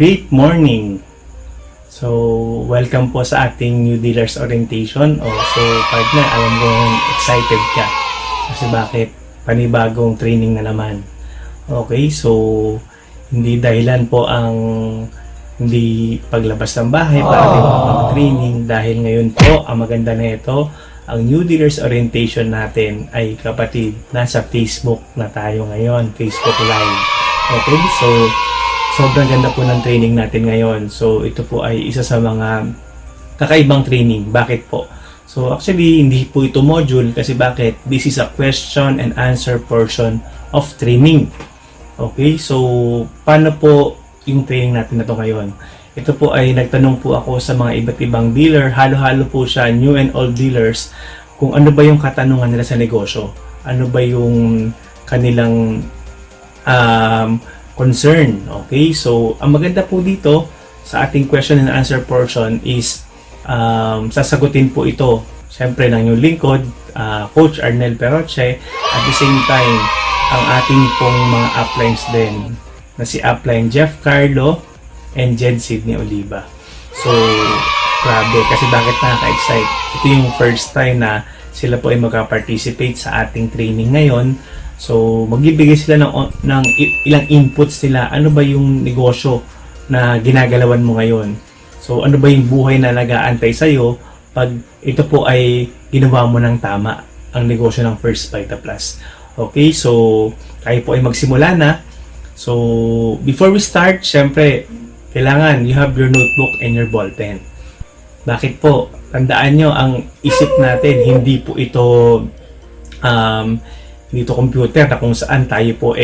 Great morning! So, welcome po sa ating New Dealers Orientation. So, partner, alam ko excited ka. Kasi bakit? Panibagong training na naman. Okay, so, hindi dahilan po ang hindi paglabas ng bahay para mag-training. Dahil ngayon po, ang maganda na ito, ang New Dealers Orientation natin ay kapatid, nasa Facebook na tayo ngayon, Facebook Live. Okay, so, sobrang ganda po ng training natin ngayon. So, ito po ay isa sa mga kakaibang training. Bakit po? So, actually, hindi po ito module kasi bakit? This is a question and answer portion of training. Okay, so, paano po yung training natin na ito ngayon? Ito po ay nagtanong po ako sa mga iba't ibang dealer. Halo-halo po siya, new and old dealers, kung ano ba yung katanungan nila sa negosyo. Ano ba yung kanilang concern. Okay, so ang maganda po dito sa ating question and answer portion is sasagutin po ito syempre ng yung lingkod, Coach Arnel Peroche, at the same time ang ating pong mga uplines din na si upline Jeff Carlo and Jed Sidney Oliva. So grabe, kasi bakit nakaka-excite? Ito yung first time na sila po ay magka-participate sa ating training ngayon. So, magbibigay sila ng ilang inputs nila. Ano ba yung negosyo na ginagalawan mo ngayon? So, ano ba yung buhay na nag-aantay sa'yo pag ito po ay ginawa mo ng tama, ang negosyo ng First Vita Plus. Okay, so, tayo po ay magsimula na. So, before we start, syempre, kailangan you have your notebook and your ballpen. Bakit po? Tandaan nyo, ang isip natin, hindi po ito dito computer na kung saan tayo po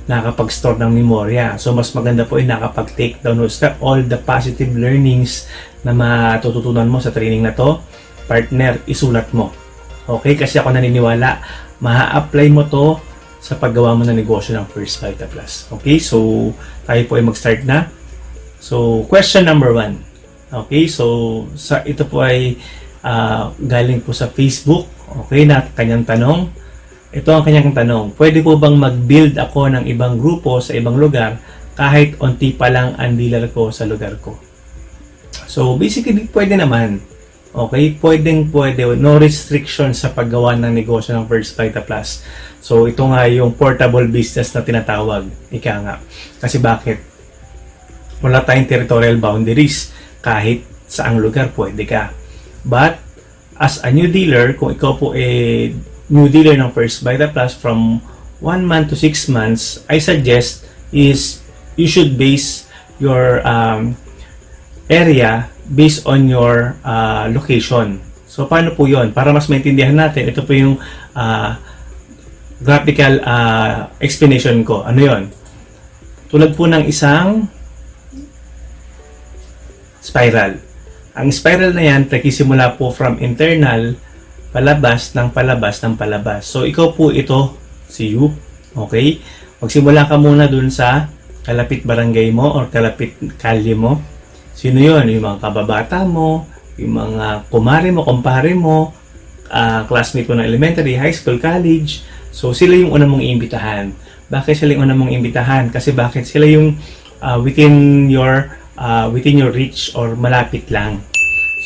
nakapag-store ng memorya. So, mas maganda po nakapag-take down notes ka all the positive learnings na matututunan mo sa training na to. Partner, isulat mo. Okay? Kasi ako naniniwala, maa-apply mo to sa paggawa mo ng negosyo ng First Vita Plus. Okay? So, tayo po ay mag-start na. So, question number 1. Okay? So, ito po ay galing po sa Facebook. Okay? Na kanyang tanong. Ito ang kanyang tanong. Pwede po bang mag-build ako ng ibang grupo sa ibang lugar kahit onti pa lang ang dealer ko sa lugar ko? So, basically, pwede naman. Okay? Pwede. No restriction sa paggawa ng negosyo ng First Vita Plus. So, ito nga yung portable business na tinatawag. Ika nga. Kasi bakit? Wala tayong territorial boundaries. Kahit saang lugar, pwede ka. But, as a new dealer, kung ikaw po new dealer ng First Vita Plus from 1 month to 6 months, I suggest is you should base your area based on your location. So, paano po yun? Para mas maintindihan natin, ito po yung graphical explanation ko. Ano yun? Tulad po ng isang spiral. Ang spiral na yan, nagsisimula po from internal, palabas ng palabas ng palabas. So, ikaw po ito, si you. Okay? Magsimula ka muna dun sa kalapit barangay mo or kalapit kalye mo. Sino yun? Yung mga kababata mo, yung mga kumare mo, kumpare mo, classmate mo ng elementary, high school, college. So, sila yung una mong iimbitahan. Bakit sila yung una mong iimbitahan? Kasi bakit sila yung within your reach or malapit lang.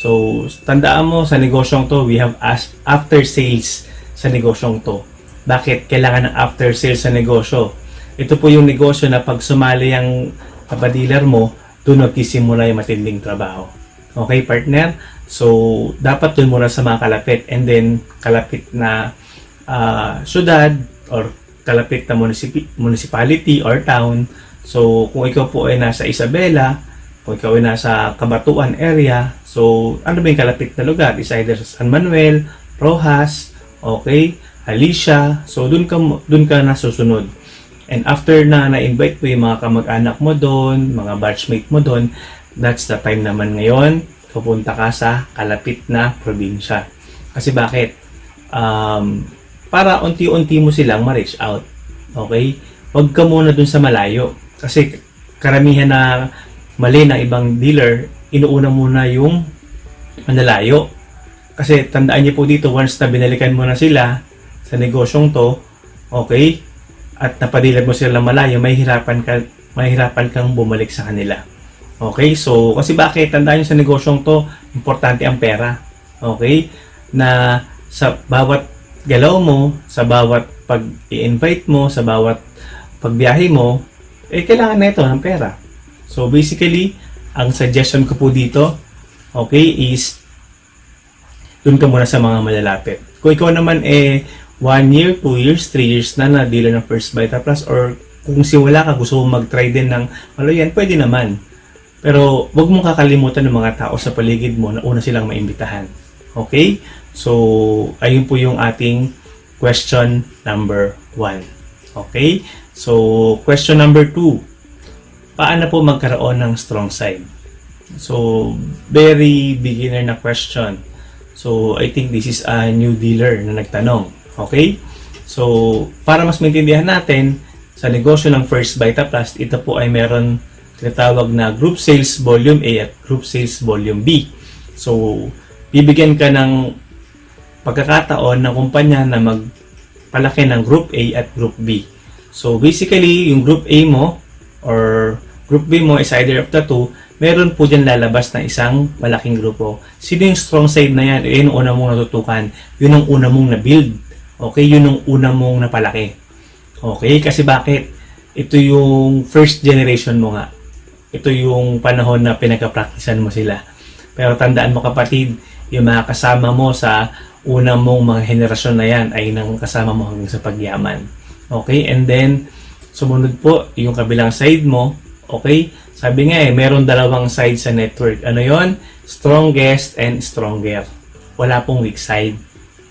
So, tandaan mo sa negosyong to, we have after sales sa negosyong to. Bakit kailangan ng after sales sa negosyo? Ito po yung negosyo na pag sumali ang kabadiler mo, doon magsisimula yung matinding trabaho. Okay, partner? So, dapat doon muna sa mga kalapit and then kalapit na syudad or kalapit na municipality or town. So, kung ikaw po ay nasa Isabela, kung ikaw ay nasa Cabanatuan area, so ano ba yung kalapit na lugar? Is either San Manuel, Rojas, okay, Alicia. So dun ka nasusunod. And after na-invite mo yung mga kamag-anak mo doon, mga batchmate mo doon, that's the time naman ngayon, pupunta ka sa kalapit na probinsya. Kasi bakit? Para unti-unti mo silang ma-reach out. Okay? Huwag ka muna dun sa malayo. Kasi karamihan na mali ng ibang dealer, inuuna muna yung manalayo. Kasi tandaan niyo po dito, once na binalikan mo na sila sa negosyong to, okay, at napadilag mo sila malayo, mahihirapan kang bumalik sa kanila. Okay? So, kasi bakit? Tandaan nyo sa negosyong to, importante ang pera. Okay? Na sa bawat galaw mo, sa bawat pag-i-invite mo, sa bawat pagbiyahe mo, kailangan na ito ng pera. So, basically, ang suggestion ko po dito, okay, is dun ka muna sa mga malalapit. Kung ikaw naman 1 year, 2 years, 3 years na dealer ng First Vita Plus, or kung simula ka, gusto mong mag-try din ng yan, pwede naman. Pero, wag mong kakalimutan ng mga tao sa paligid mo na una silang maimbitahan. Okay? So, ayun po yung ating question number 1. Okay? So, question number 2. Paano po magkaroon ng strong side? So, very beginner na question. So, I think this is a new dealer na nagtanong. Okay? So, para mas maintindihan natin, sa negosyo ng First Vita Plus, ito po ay meron tinatawag na Group Sales Volume A at Group Sales Volume B. So, bibigyan ka ng pagkakataon ng kumpanya na magpalaki ng Group A at Group B. So, basically, yung Group A mo or Group B mo is either of the two, meron po dyan lalabas na isang malaking grupo. Sino yung strong side na yan? Yun ang una mong natutukan. Yun ang una mong na-build. Okay? Yun ang una mong napalaki. Okay? Kasi bakit? Ito yung first generation mo nga. Ito yung panahon na pinagka-practicean mo sila. Pero tandaan mo kapatid, yung mga kasama mo sa una mong mga henerasyon na yan ay nang kasama mo hanggang sa pagyaman. Okay? And then, sumunod po, yung kabilang side mo, okay? Sabi nga meron dalawang side sa network. Ano yon? Strongest and stronger. Wala pong weak side.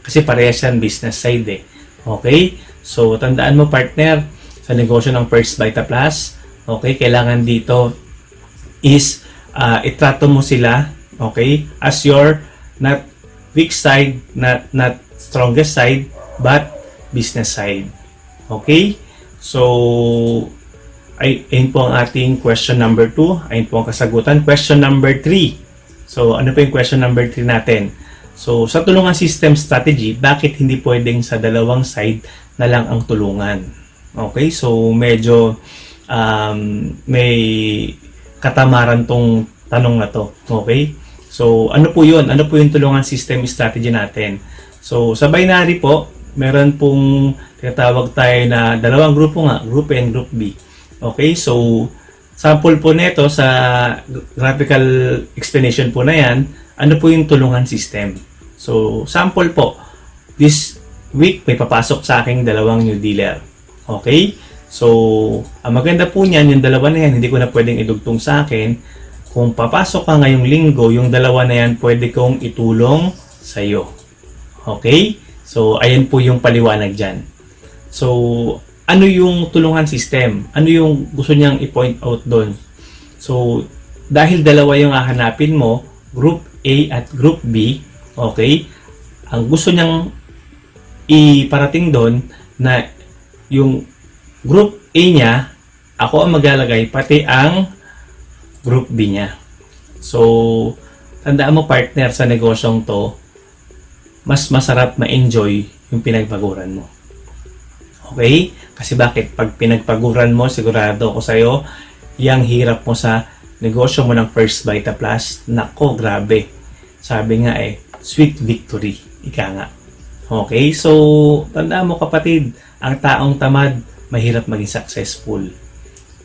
Kasi parehas yan business side eh. Okay? So, tandaan mo partner, sa negosyo ng First Vita Plus, okay, kailangan dito is itrato mo sila, okay, as your not weak side, not strongest side, but business side. Okay? So, ayun po ang ating question number 2. Ayun po ang kasagutan. Question number 3. So, ano po yung question number 3 natin? So, sa tulungan system strategy, bakit hindi pwedeng sa dalawang side na lang ang tulungan? Okay? So, medyo may katamaran tong tanong na to. Okay? So, ano po yun? Ano po yung tulungan system strategy natin? So, sa binary po, meron pong tinatawag tayo na dalawang grupo nga, Group A and Group B. Okay, so sample po nito sa graphical explanation po na yan, ano po yung tulungan system. So, sample po, this week may papasok sa aking dalawang new dealer. Okay, so ang maganda po niyan, yung dalawa na yan, hindi ko na pwedeng idugtong sa akin. Kung papasok ka ngayong linggo, yung dalawa na yan, pwede kong itulong sa iyo. Okay, so ayan po yung paliwanag dyan. So, ano yung tulungan system? Ano yung gusto niyang i-point out doon? So, dahil dalawa yung hahanapin mo, Group A at Group B, okay? Ang gusto niyang iparating doon na yung Group A niya, ako ang maglalagay, pati ang Group B niya. So, tandaan mo partner sa negosyong to, mas masarap ma-enjoy yung pinagpaguran mo. Okay? Kasi bakit? Pag pinagpaguran mo, sigurado ako sa'yo, yung hirap mo sa negosyo mo ng First Vita Plus, nako, grabe. Sabi nga sweet victory. Ika nga. Okay? So, tandaan mo kapatid, ang taong tamad, mahirap maging successful.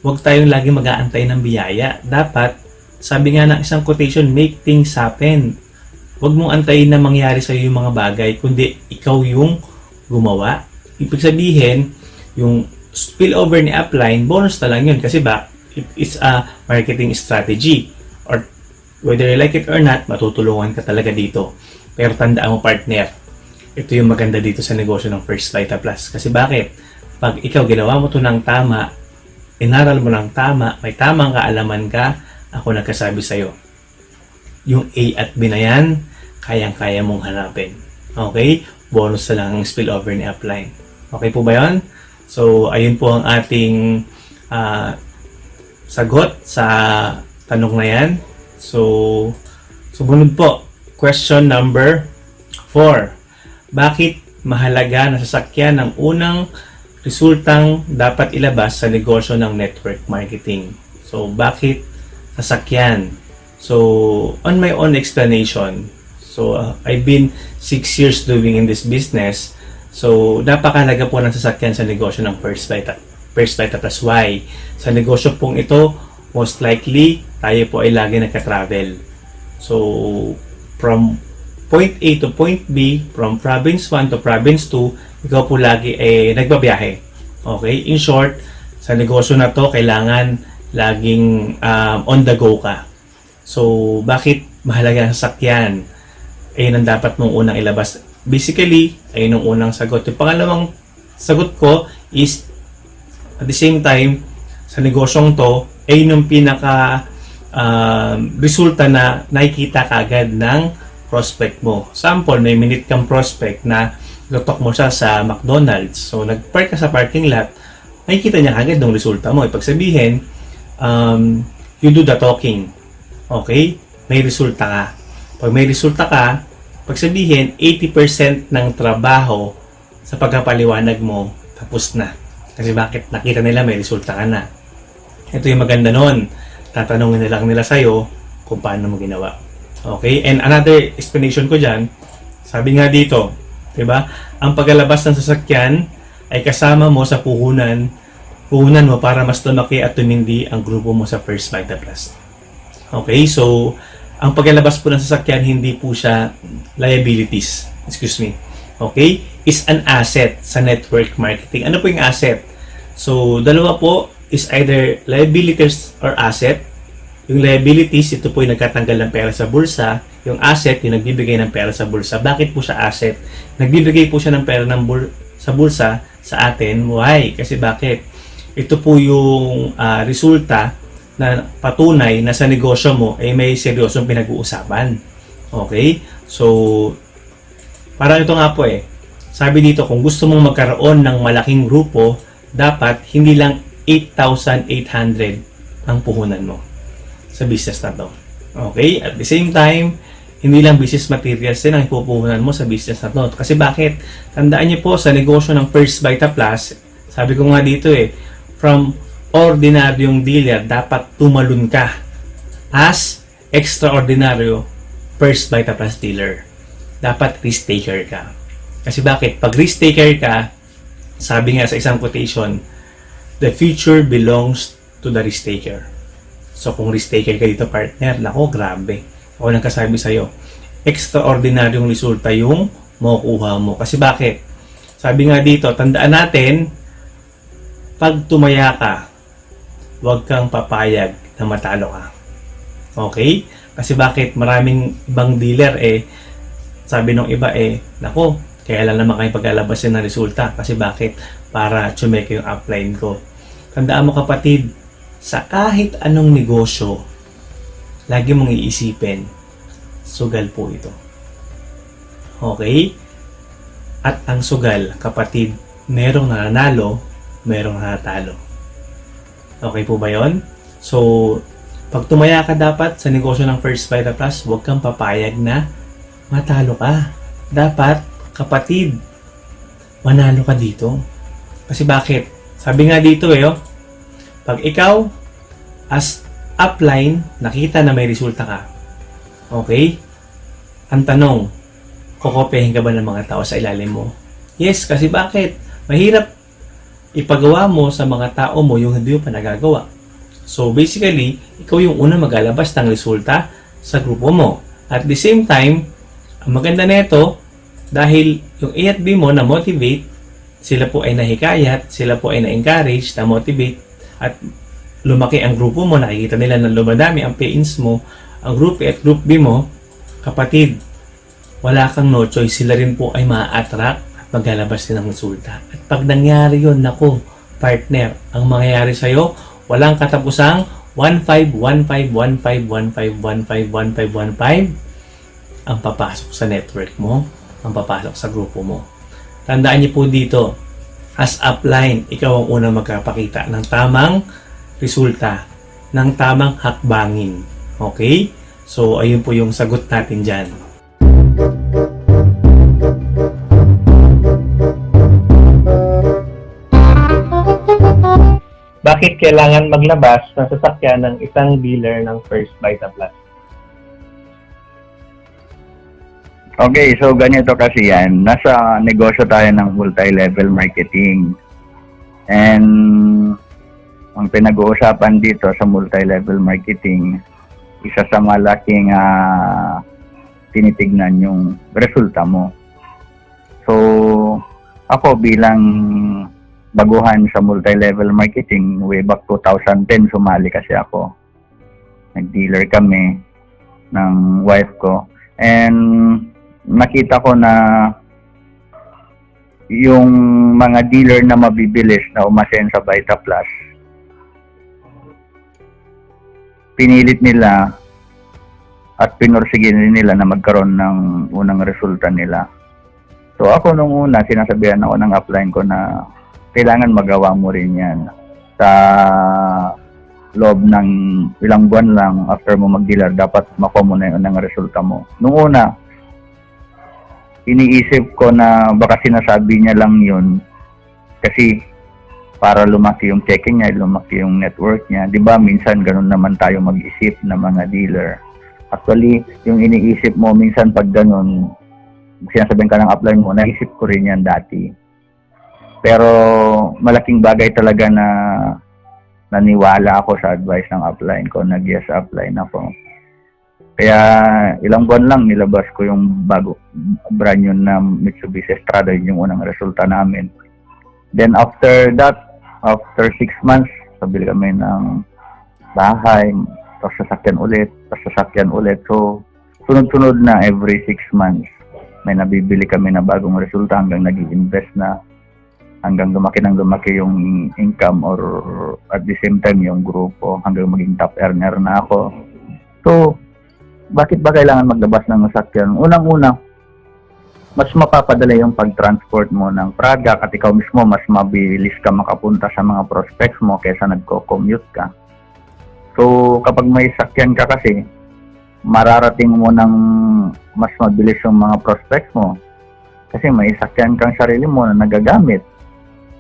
Huwag tayong lagi mag-aantay ng biyaya. Dapat, sabi nga ng isang quotation, make things happen. Huwag mong antayin na mangyari sa'yo yung mga bagay, kundi ikaw yung gumawa. Ibig sabihin, yung spillover ni upline, bonus na lang yun. Kasi it's a marketing strategy. Or whether you like it or not, matutulungan ka talaga dito. Pero tandaan mo partner, ito yung maganda dito sa negosyo ng First Vita Plus. Kasi bakit? Pag ikaw ginawa mo to ng tama, inaral mo ng tama, may tamang kaalaman ka, ako nagkasabi sa'yo. Yung A at B na yan, kayang-kaya mong hanapin. Okay? Bonus na lang ang spillover ni upline. Okay po ba yun? So, ayun po ang ating sagot sa tanong na yan. So, sumunod po. Question number 4. Bakit mahalaga na sasakyan ng unang resultang dapat ilabas sa negosyo ng network marketing? So, bakit sasakyan. So, on my own explanation, so I've been 6 years doing in this business. So, napakalaga po ng sasakyan sa negosyo ng First Vita Plus. Why? Sa negosyo pong ito, most likely, tayo po ay lagi nagka-travel. So, from point A to point B, from province 1 to province 2, ikaw po lagi nagbabiyahe. Okay? In short, sa negosyo na to, kailangan laging on the go ka. So, bakit mahalaga ang sasakyan? Ayun ang dapat mong unang ilabas. Basically, ayun ang unang sagot. Yung pangalawang sagot ko is, at the same time, sa negosyong to, ayun yung pinaka resulta na nakikita kaagad ng prospect mo. Sample, may minute kang prospect na lutok mo siya sa McDonald's. So, nag-park ka sa parking lot, nakikita niya agad yung resulta mo. Ibig sabihin, you do the talking. Okay? May resulta ka. Pag may resulta ka, pag sabihin, 80% ng trabaho sa pagkapaliwanag mo, tapos na. Kasi bakit? Nakita nila may resulta ka na. Ito yung maganda nun. Tatanungin na lang nila sa'yo kung paano mo ginawa. Okay? And another explanation ko dyan, sabi nga dito, diba? Ang paglalabas ng sasakyan ay kasama mo sa puhunan mo para mas lumaki at tumindi ang grupo mo sa First Vita Plus. Okay? So, ang paglalabas po ng sasakyan, hindi po siya liabilities. Excuse me. Okay? Is an asset sa network marketing. Ano po yung asset? So, dalawa po is either liabilities or asset. Yung liabilities, ito po yung nagkatanggal ng pera sa bulsa. Yung asset, yung nagbibigay ng pera sa bulsa. Bakit po siya asset? Nagbibigay po siya ng pera sa bulsa sa atin. Why? Kasi bakit? Ito po yung resulta na patunay na sa negosyo mo ay may seryosong pinag-uusapan. Okay? So, parang ito nga po sabi dito, kung gusto mong magkaroon ng malaking grupo, dapat hindi lang 8,800 ang puhunan mo sa business na to. Okay? At the same time, hindi lang business materials din ang ipupuhunan mo sa business na to. Kasi bakit? Tandaan niyo po, sa negosyo ng First Vita Plus, sabi ko nga dito from ordinaryong dealer, dapat tumalun ka as extraordinaryo First Vita Plus dealer. Dapat risk taker ka. Kasi bakit? Pag risk taker ka, sabi nga sa isang quotation, the future belongs to the risk taker. So, kung risk taker ka dito, partner, nako, grabe. Ako nang kasabi sa'yo, extraordinaryong resulta yung makukuha mo. Kasi bakit? Sabi nga dito, tandaan natin, pag tumaya ka, huwag kang papayag na matalo ka. Okay? Kasi bakit? Maraming ibang dealer sabi nung iba nako, kaya lang naman kayo paglalabasin ng resulta. Kasi bakit? Para tsumeke yung upline ko. Tandaan mo kapatid, sa kahit anong negosyo, lagi mong iisipin, sugal po ito. Okay? At ang sugal, kapatid, merong nananalo, merong nanatalo. Okay po ba yon? So, pag tumaya ka dapat sa negosyo ng First Vita Plus, huwag kang papayag na matalo ka. Dapat, kapatid, manalo ka dito. Kasi bakit? Sabi nga dito pag ikaw, as upline, nakita na may resulta ka. Okay? Ang tanong, kokopyahin ka ba ng mga tao sa ilalim mo? Yes, kasi bakit? Mahirap ipagawa mo sa mga tao mo yung hindi mo pa nagagawa. So, basically, ikaw yung una maglalabas ng resulta sa grupo mo. At the same time, ang maganda nito, dahil yung A at B mo na-motivate, sila po ay nahikayat, sila po ay na-encourage, na-motivate, at lumaki ang grupo mo, nakikita nila na lumadami ang pay-ins mo, ang group A at group B mo, kapatid, wala kang no choice, sila rin po ay ma-attract at maglalabas din ng resulta. At pag nangyari yun, nako, partner, ang mangyayari sa'yo, walang katapusang 1-5, 1-5, 1-5, 1-5, 1-5, 1-5, 1-5 ang papasok sa network mo, ang papasok sa grupo mo. Tandaan niyo po dito, as upline, ikaw ang unang magkapakita ng tamang resulta, ng tamang hakbangin. Okay? So, ayun po yung sagot natin dyan. bakit kailangan maglabas ng sasakyan ng isang dealer ng First Vita Plus? Okay, so ganito kasi yan. Nasa negosyo tayo ng multi-level marketing. And ang pinag-uusapan dito sa multi-level marketing, isa sa malaking tinitignan yung resulta mo. So, ako bilang baguhan sa multi-level marketing, way back 2010, sumali kasi ako. Nag-dealer kami ng wife ko. And nakita ko na yung mga dealer na mabibilis na umasen sa Vita Plus, pinilit nila at pinursigin nila na magkaroon ng unang resulta nila. So ako nung una, sinasabihan ako ng upline ko na kailangan magawa mo rin yan. Sa loob ng ilang buwan lang after mo mag-dealer, dapat makuha mo na yung unang resulta mo. Nung una, iniisip ko na baka sinasabi niya lang yun kasi para lumaki yung checking niya, lumaki yung network niya. Di ba minsan ganun naman tayo mag-isip na mga dealer. Actually, yung iniisip mo minsan pag ganun, sinasabihan ka ng upline mo, naisip ko rin yan dati. Pero malaking bagay talaga na naniwala ako sa advice ng upline ko, nag-yes upline ako. Kaya ilang buwan lang nilabas ko yung bago brand new na Mitsubishi Strada, yung unang resulta namin. Then after that, after 6 months, sabili kami ng bahay, tapos sasakyan ulit. So sunod-sunod na every 6 months may nabibili kami na bagong resulta hanggang nag-i-invest na, hanggang lumaki yung income or at the same time yung grupo, hanggang maging top earner na ako. So bakit ba kailangan maglabas ng sasakyan? Unang-una, mas mapapadali yung pag-transport mo ng product at ikaw mismo mas mabilis ka makapunta sa mga prospects mo kaysa nagko-commute ka. So kapag may sasakyan ka kasi, mararating mo ng mas mabilis yung mga prospects mo kasi may sasakyan kang sarili mo na nagagamit.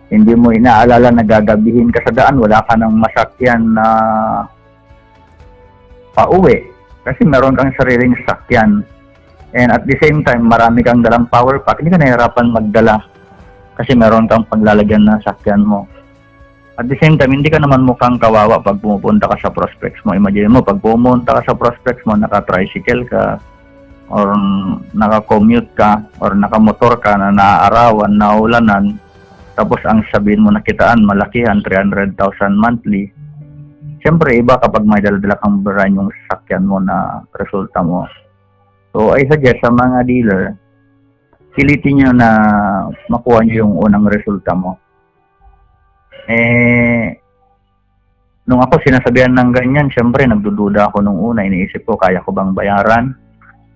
Hindi mo inaalala na gagabihin ka sa daan, wala ka ng masakyan na pauwi. Kasi meron kang sariling sasakyan. And at the same time, marami kang dalang power pack. Hindi ka nahihirapan magdala kasi meron kang paglalagyan ng sasakyan mo. At the same time, hindi ka naman mukhang kawawa pag pumupunta ka sa prospects mo. Imagine mo, pag pumunta ka sa prospects mo, naka-tricycle ka, or naka-commute ka, or naka-motor ka na naaarawan, naulanan, tapos ang sabihin mo nakitaan, malakihan, 300,000 monthly. Siyempre, iba kapag may dala-dala kang brand yung sasakyan mo na resulta mo. So, I suggest sa mga dealer, pilitin nyo na makuha nyo yung unang resulta mo. Nung ako sinasabihan ng ganyan, siyempre, nagdududa ako nung una. Iniisip ko, kaya ko bang bayaran?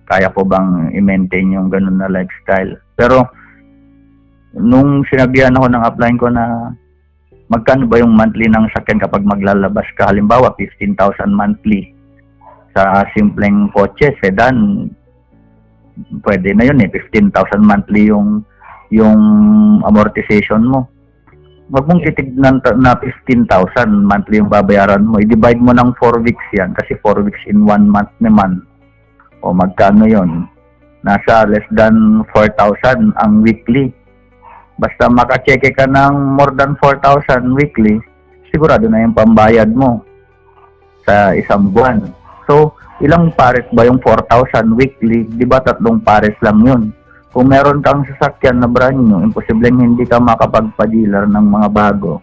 Kaya ko bang i-maintain yung ganun na lifestyle? Pero, nung sinabihan ako ng upline ko na magkano ba yung monthly ng sakyan kapag maglalabas ka? Halimbawa, 15,000 monthly. Sa simpleng kotse, sedan, pwede na yun 15,000 monthly yung amortization mo. Wag mong titignan na 15,000 monthly yung babayaran mo. I-divide mo ng 4 weeks yan kasi 4 weeks in 1 month naman. O magkano yon? Nasa less than 4,000 ang weekly. Basta makacheque ka ng more than 4,000 weekly, sigurado na yung pambayad mo sa isang buwan. So, ilang pares ba yung 4,000 weekly? Di ba 3 pares lang yun? Kung meron kang sasakyan na brand new, imposibleng hindi ka makapagpa-dealer ng mga bago.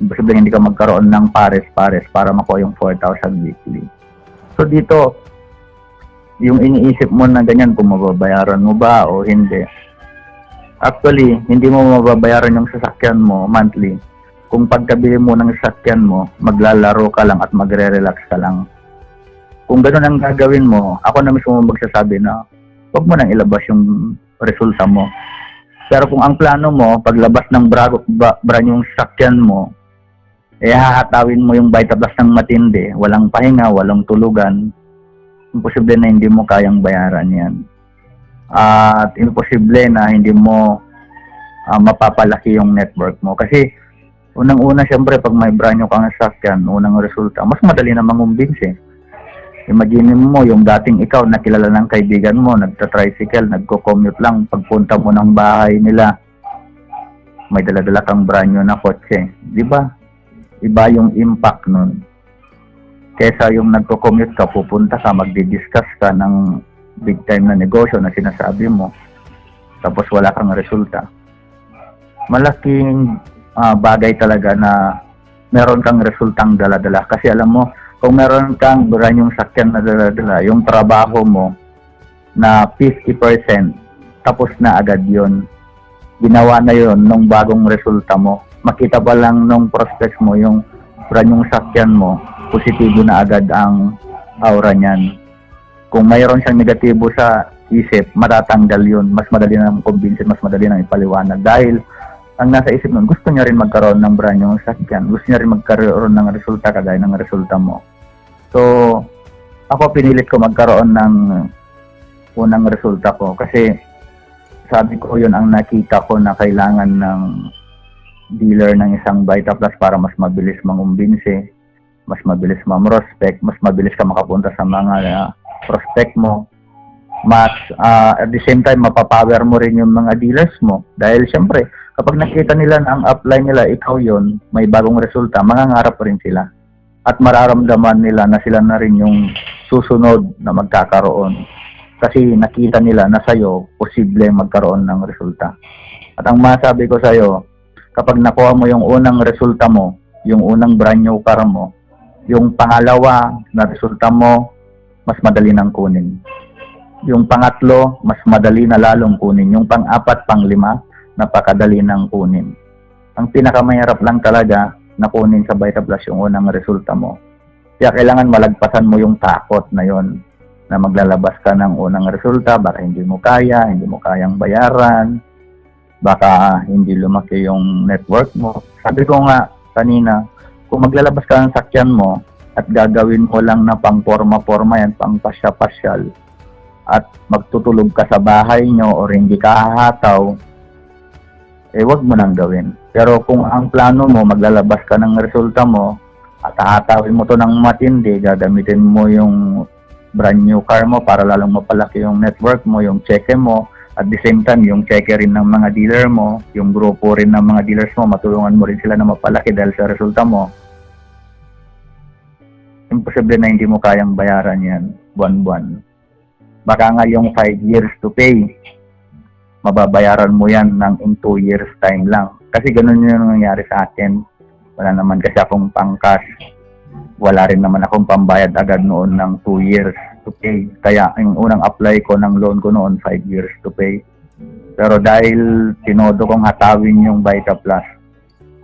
Imposibleng hindi ka magkaroon ng pares-pares para makuha yung 4,000 weekly. So, dito, yung iniisip mo na ganyan, kung mababayaran mo ba o hindi. Actually, hindi mo mababayaran yung sasakyan mo monthly. Kung pagkabili mo ng sasakyan mo, maglalaro ka lang at magre-relax ka lang. Kung gano'n ang gagawin mo, ako na mismo magsasabi na huwag mo nang ilabas yung resulta mo. Pero kung ang plano mo, paglabas ng brand yung sasakyan mo, hahatawin mo yung Vita Plus ng matindi, walang pahinga, walang tulugan, imposible na hindi mo kayang bayaran yan. At imposible na hindi mo mapapalaki yung network mo. Kasi Unang-una, syempre, pag may brand new kang sasakyan, unang resulta, mas madali na mangumbinsi. Imagine mo, yung dating ikaw, nakilala ng kaibigan mo, nagta-tricycle, nagko-commute lang, pagpunta mo ng bahay nila, may dala-dala kang brand new na kotse. Di ba? Iba yung impact nun. Kesa yung nagko-commute ka, pupunta ka, magdi-discuss ka ng big time na negosyo na sinasabi mo, tapos wala kang resulta. Malaking bagay talaga na meron kang resultang dala-dala. Kasi alam mo, kung meron kang brand yung sakyan na dala-dala, yung trabaho mo na 50%, tapos na agad yon. Ginawa na yon nung bagong resulta mo. Makita pa lang nung prospects mo, yung brand yung sakyan mo, positibo na agad ang aura niyan. Kung mayroon siyang negatibo sa isip, matatanggal yun. Mas madali na kumbinsin, mas madali na ipaliwanag. Dahil ang nasa isip nun, gusto niya rin magkaroon ng brand yung sakyan. Gusto niya rin magkaroon ng resulta kagaya ng resulta mo. So, ako pinilit ko magkaroon ng unang resulta ko. Kasi sabi ko yun ang nakita ko na kailangan ng dealer ng isang Vita Plus para mas mabilis mangumbinsi, mas mabilis ma-prospect, mas mabilis ka makapunta sa mga prospect mo. Mas at the same time mapapower mo rin yung mga dealers mo dahil syempre kapag nakita nila na ang upline nila ikaw yon, may bagong resulta, mangangarap rin sila at mararamdaman nila na sila na rin yung susunod na magkakaroon kasi nakita nila na sa'yo posible magkaroon ng resulta. At ang masabi ko sa'yo, kapag nakuha mo yung unang resulta mo, yung unang brand new car mo, yung pangalawa na resulta mo, mas madali nang kunin. Yung pangatlo, mas madali na lalong kunin. Yung pang-apat, pang-lima, napakadali nang kunin. Ang pinakamahirap lang talaga na kunin sa Vita Plus yung unang resulta mo. Kaya kailangan malagpasan mo yung takot na yon na maglalabas ka ng unang resulta, baka hindi mo kaya, hindi mo kayang bayaran, baka hindi lumaki yung network mo. Sabi ko nga kanina, kung maglalabas ka ng sakyan mo at gagawin mo lang na pang forma-forma yan, pang pasya-pasyal, at magtutulog ka sa bahay nyo o hindi ka hahataw, wag mo nang gawin. Pero kung ang plano mo, maglalabas ka ng resulta mo, at hahatawin mo to ng matindi, gagamitin mo yung brand new car mo para lalong mapalaki yung network mo, yung cheque mo, at the same time, yung cheque rin ng mga dealer mo, yung grupo rin ng mga dealers mo, matulungan mo rin sila na mapalaki dahil sa resulta mo. Imposible na hindi mo kayang bayaran yan, buwan-buwan. Baka nga yung 5 years to pay, mababayaran mo yan ng in 2 years time lang. Kasi ganun yung nangyari sa akin. Wala naman kasi akong pang-cash. Wala rin naman akong pambayad agad noon ng 2 years to pay. Kaya yung unang apply ko ng loan ko noon, 5 years to pay. Pero dahil tinodo kong hatawin yung Vita Plus,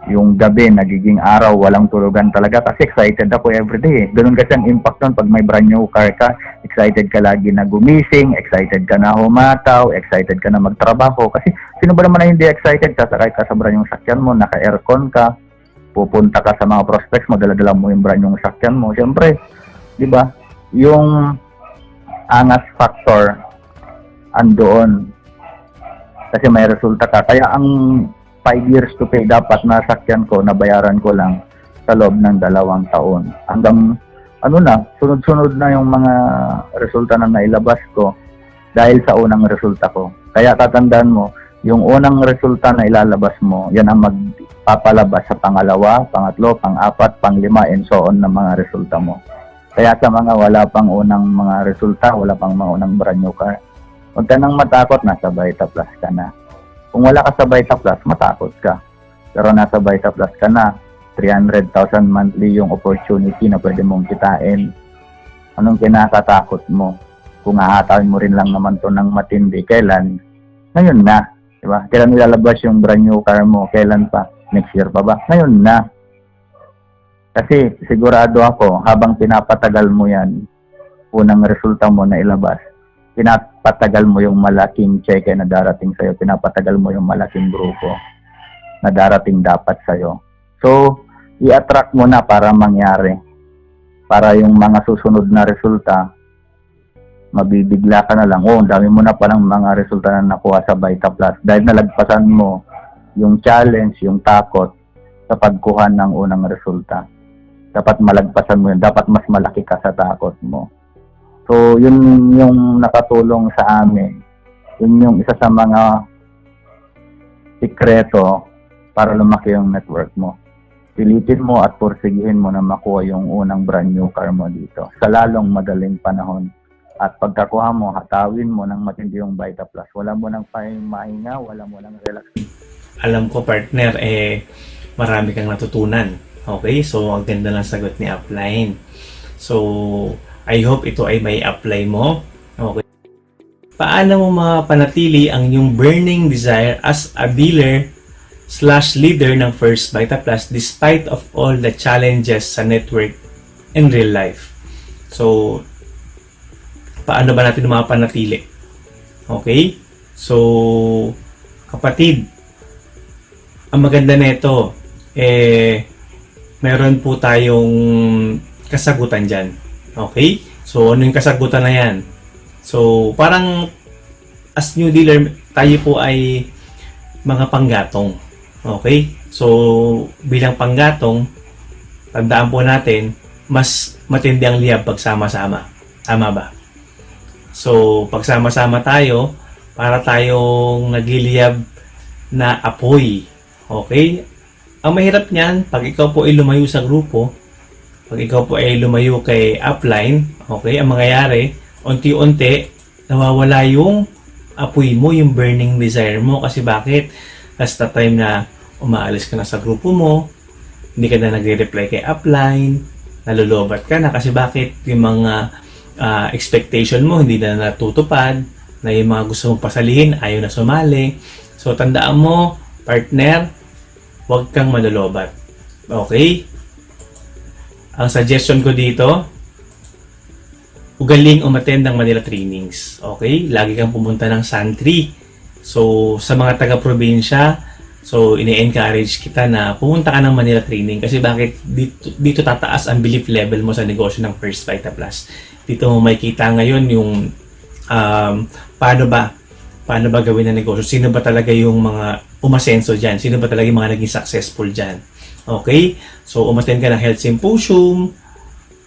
yung gabi, nagiging araw, walang tulugan talaga kasi excited ako everyday. Ganun kasi ang impact nun pag may brand new car ka. Excited ka lagi na gumising, excited ka na humataw, excited ka na magtrabaho. Kasi sino ba naman na hindi excited? Sasakay ka sa brand new sakyan mo, naka-aircon ka, pupunta ka sa mga prospects mo, dala-dala mo yung brand new sakyan mo. Siyempre, di ba, yung angas factor andoon kasi may resulta ka. Kaya ang 5 years to pay dapat na sakyan ko, nabayaran ko lang sa loob ng 2 taon. Hanggang sunod-sunod na yung mga resulta na nailabas ko dahil sa unang resulta ko. Kaya tatandaan mo, yung unang resulta na ilalabas mo, yan ang magpapalabas sa pangalawa, pangatlo, pang-apat, pang-lima, and so on na mga resulta mo. Kaya sa mga wala pang unang mga resulta, wala pang mga unang brand new car, huwag ka nang matakot, nasa Vita Plus ka na. Kung wala ka sa Vita Plus, matakot ka. Pero nasa Vita Plus ka na, 300,000 monthly yung opportunity na pwede mong kitain. Anong kinakatakot mo? Kung hahatawin mo rin lang naman to ng matindi, kailan? Ngayon na. Diba? Kailan ilalabas yung brand new car mo? Kailan pa? Next year pa ba? Ngayon na. Kasi sigurado ako, habang pinapatagal mo yan, unang resulta mo na ilabas, pinapatagal mo yung malaking cheque na darating sa'yo, pinapatagal mo yung malaking grupo na darating dapat sa'yo. So, i-attract mo na para mangyari. Para yung mga susunod na resulta, mabibigla ka na lang. Oh, dami mo na palang mga resulta na nakuha sa Vita Plus. Dahil nalagpasan mo yung challenge, yung takot, sa pagkuha ng unang resulta. Dapat malagpasan mo yun. Dapat mas malaki ka sa takot mo. So, yun yung nakatulong sa amin. Yun yung isa sa mga sikreto para lumaki yung network mo. Pilitin mo at porsigihin mo na makuha yung unang brand new car mo dito sa lalong madaling panahon. At pagkakuha mo, hatawin mo ng matindi yung Vita Plus. Wala mo nang mahinga, wala mo nang relax. Alam ko, partner, marami kang natutunan. Okay? So, ang ganda ng sagot ni Upline. So, I hope ito ay may apply mo. Okay? Paano mo mapanatili ang iyong burning desire as a dealer/leader ng First Vita Plus despite of all the challenges sa network in real life? So, paano ba natin mapanatili? Okay? So, kapatid, ang maganda nito, meron po tayong kasagutan dyan. Okay? So, ano yung kasagutan na yan? So, parang as new dealer, tayo po ay mga panggatong. Okay? So, bilang panggatong, tandaan po natin, mas matindi ang liyab pagsama-sama. Tama ba? So, pagsama-sama tayo, para tayong nagliliyab na apoy. Okay? Ang mahirap niyan, pag ikaw po ay lumayo sa grupo, pag ikaw po ay lumayo kay upline, okay, ang mangyayari, unti-unti, nawawala yung apoy mo, yung burning desire mo. Kasi bakit? Last the time na umaalis ka na sa grupo mo, hindi ka na nagre-reply kay upline, nalulobat ka na. Kasi bakit? Yung mga expectation mo hindi na natutupad, na yung mga gusto mong pasalihin, ayaw na sumali. So, tandaan mo, partner, huwag kang malulobat. Okay? Ang suggestion ko dito, ugaling umattend ng Manila trainings. Okay? Lagi kang pumunta ng Santri. So, sa mga taga-probinsya, so, ini-encourage kita na pumunta ka ng Manila training. Kasi bakit? Dito tataas ang belief level mo sa negosyo ng First Vita Plus. Dito mo makikita ngayon yung paano ba gawin ang negosyo. Sino ba talaga yung mga umasenso dyan? Sino ba talaga yung mga naging successful dyan? Okay? So, umattend ka ng Health Symposium,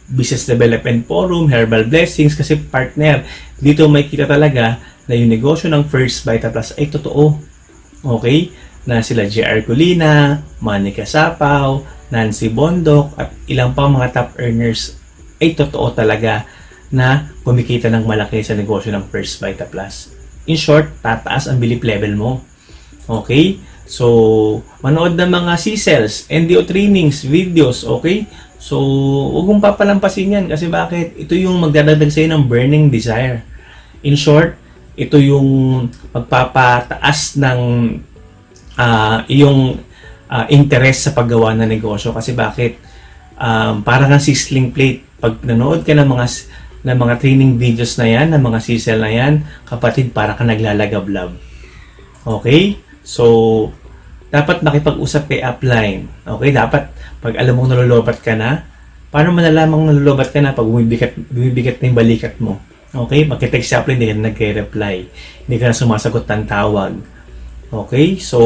Business Development Forum, Herbal Blessings, kasi partner, dito may kita talaga na yung negosyo ng First Vita Plus ay totoo. Okay? Na sila JR Colina, Monica Sapaw, Nancy Bondok, at ilang pa mga top earners ay totoo talaga na kumikita ng malaki sa negosyo ng First Vita Plus. In short, tataas ang belief level mo. Okay? So, manood ng mga C-cells, NDO trainings, videos, okay? So, huwag mong papalampasin yan kasi bakit? Ito yung magdadagdag sa'yo ng burning desire. In short, ito yung magpapataas ng iyong interest sa paggawa ng negosyo. Kasi bakit? Parang ang sizzling plate. Pag nanood ka ng mga training videos na yan, ng mga C-cell na yan, kapatid, para ka naglalagablab. Okay? So, dapat makipag-usap kay upline. Okay? Dapat, pag alam mong nalulobat ka na, paano malalamang nalulobat ka na pag bumibigat na yung balikat mo? Okay? Magkitext si upline, hindi ka na nagre-reply. Hindi ka na sumasagot ng tawag. Okay? So,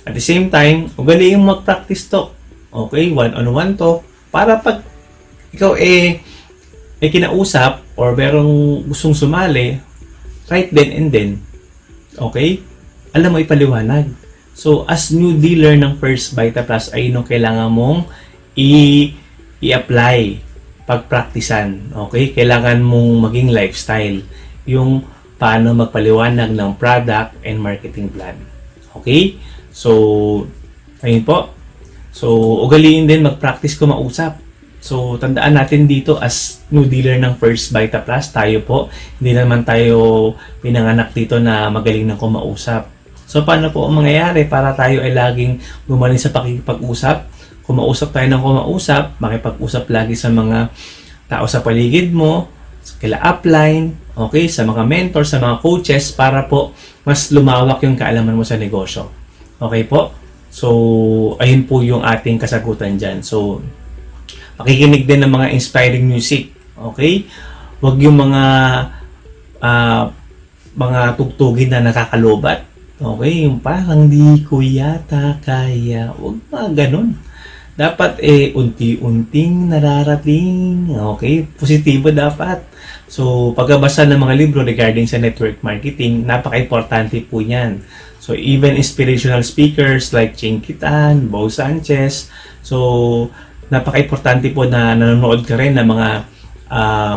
at the same time, ugaliin mo mag-practice talk. Okay? One-on-one talk. Para pag ikaw may kinausap or merong gustong sumali, right then and then. Okay? Alam mo, ipaliwanag. So, as new dealer ng First Vita Plus, ay nung kailangan mong i-apply, pagpraktisan. Okay? Kailangan mong maging lifestyle. Yung paano magpaliwanag ng product and marketing plan. Okay? So, ayun po. So, ugaliin din mag-practice kumausap. So, tandaan natin dito as new dealer ng First Vita Plus, tayo po. Hindi naman tayo pinanganak dito na magaling ng kumausap. So, paano po ang mangyayari para tayo ay laging gumaling sa pakikipag-usap? Kumausap tayo ng kumausap, makipag-usap lagi sa mga tao sa paligid mo, kila upline, okay, sa mga mentors, sa mga coaches, para po mas lumawak yung kaalaman mo sa negosyo. Okay po? So, ayun po yung ating kasagutan dyan. So, makikinig din ng mga inspiring music. Okay? Huwag yung mga tugtugin na nakakalobat. Okay, yung parang di ko yata kaya. Huwag pa ganun. Dapat unti-unting nararating. Okay, positibo dapat. So, pagkabasa ng mga libro regarding sa network marketing, napaka-importante po yan. So, even inspirational speakers like Ching Kitan, Bo Sanchez, so, napaka-importante po na nanonood ka rin ng mga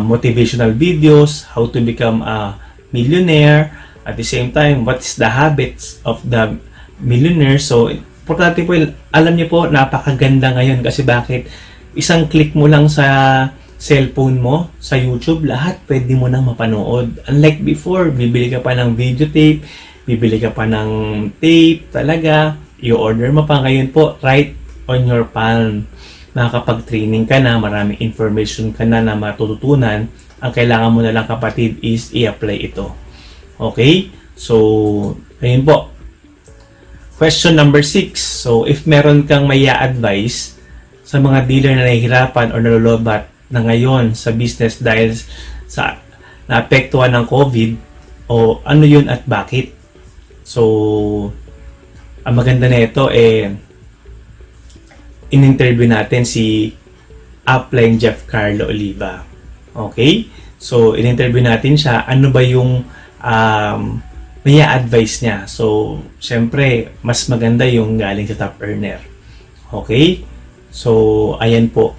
motivational videos, how to become a millionaire, at the same time, what is the habits of the millionaire. So, importante po, alam niyo po, napakaganda ngayon kasi bakit? Isang click mo lang sa cellphone mo, sa YouTube, lahat pwede mo nang mapanood. Unlike before, bibili ka pa ng videotape, bibili ka pa ng tape, talaga, i-order mo pa. Ngayon po, right on your palm. Nakakapag-training ka na, maraming information ka na matututunan. Ang kailangan mo na lang, kapatid, is i-apply ito. Okay? So, ayun po. Question number 6. So, if meron kang may advice sa mga dealer na nahihirapan o nalolobat na ngayon sa business dahil sa naapektuhan ng COVID, o ano yun at bakit? So, ang maganda na ito in-interview natin si Upline Jeff Carlo Oliva. Okay? So, in-interview natin siya, ano ba yung may advice niya. So, syempre, mas maganda yung galing sa top earner. Okay? So, ayan po.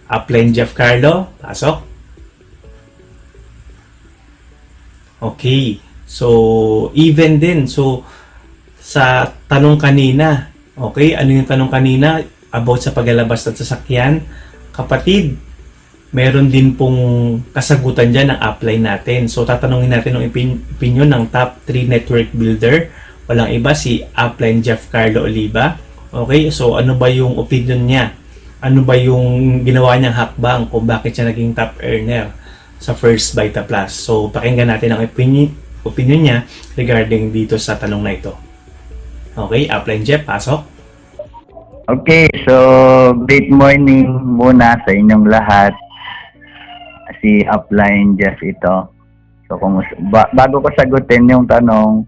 Upline Jeff Carlo, pasok. Okay. So, even din. So, sa tanong kanina, okay, ano yung tanong kanina about sa paglalabas ng sasakyan? Kapatid, meron din pong kasagutan dyan ng upline natin. So, tatanungin natin ang opinion ng top 3 network builder. Walang iba, si Upline Jeff Carlo Oliva. Okay, so ano ba yung opinion niya? Ano ba yung ginawa niyang hakbang kung bakit siya naging top earner sa First Vita Plus? So, pakinggan natin ang opinion niya regarding dito sa tanong na ito. Okay, Upline Jeff, pasok. Okay, so great morning muna sa inyong lahat. Si Upline Jeff ito. So, bago ko sagutin yung tanong,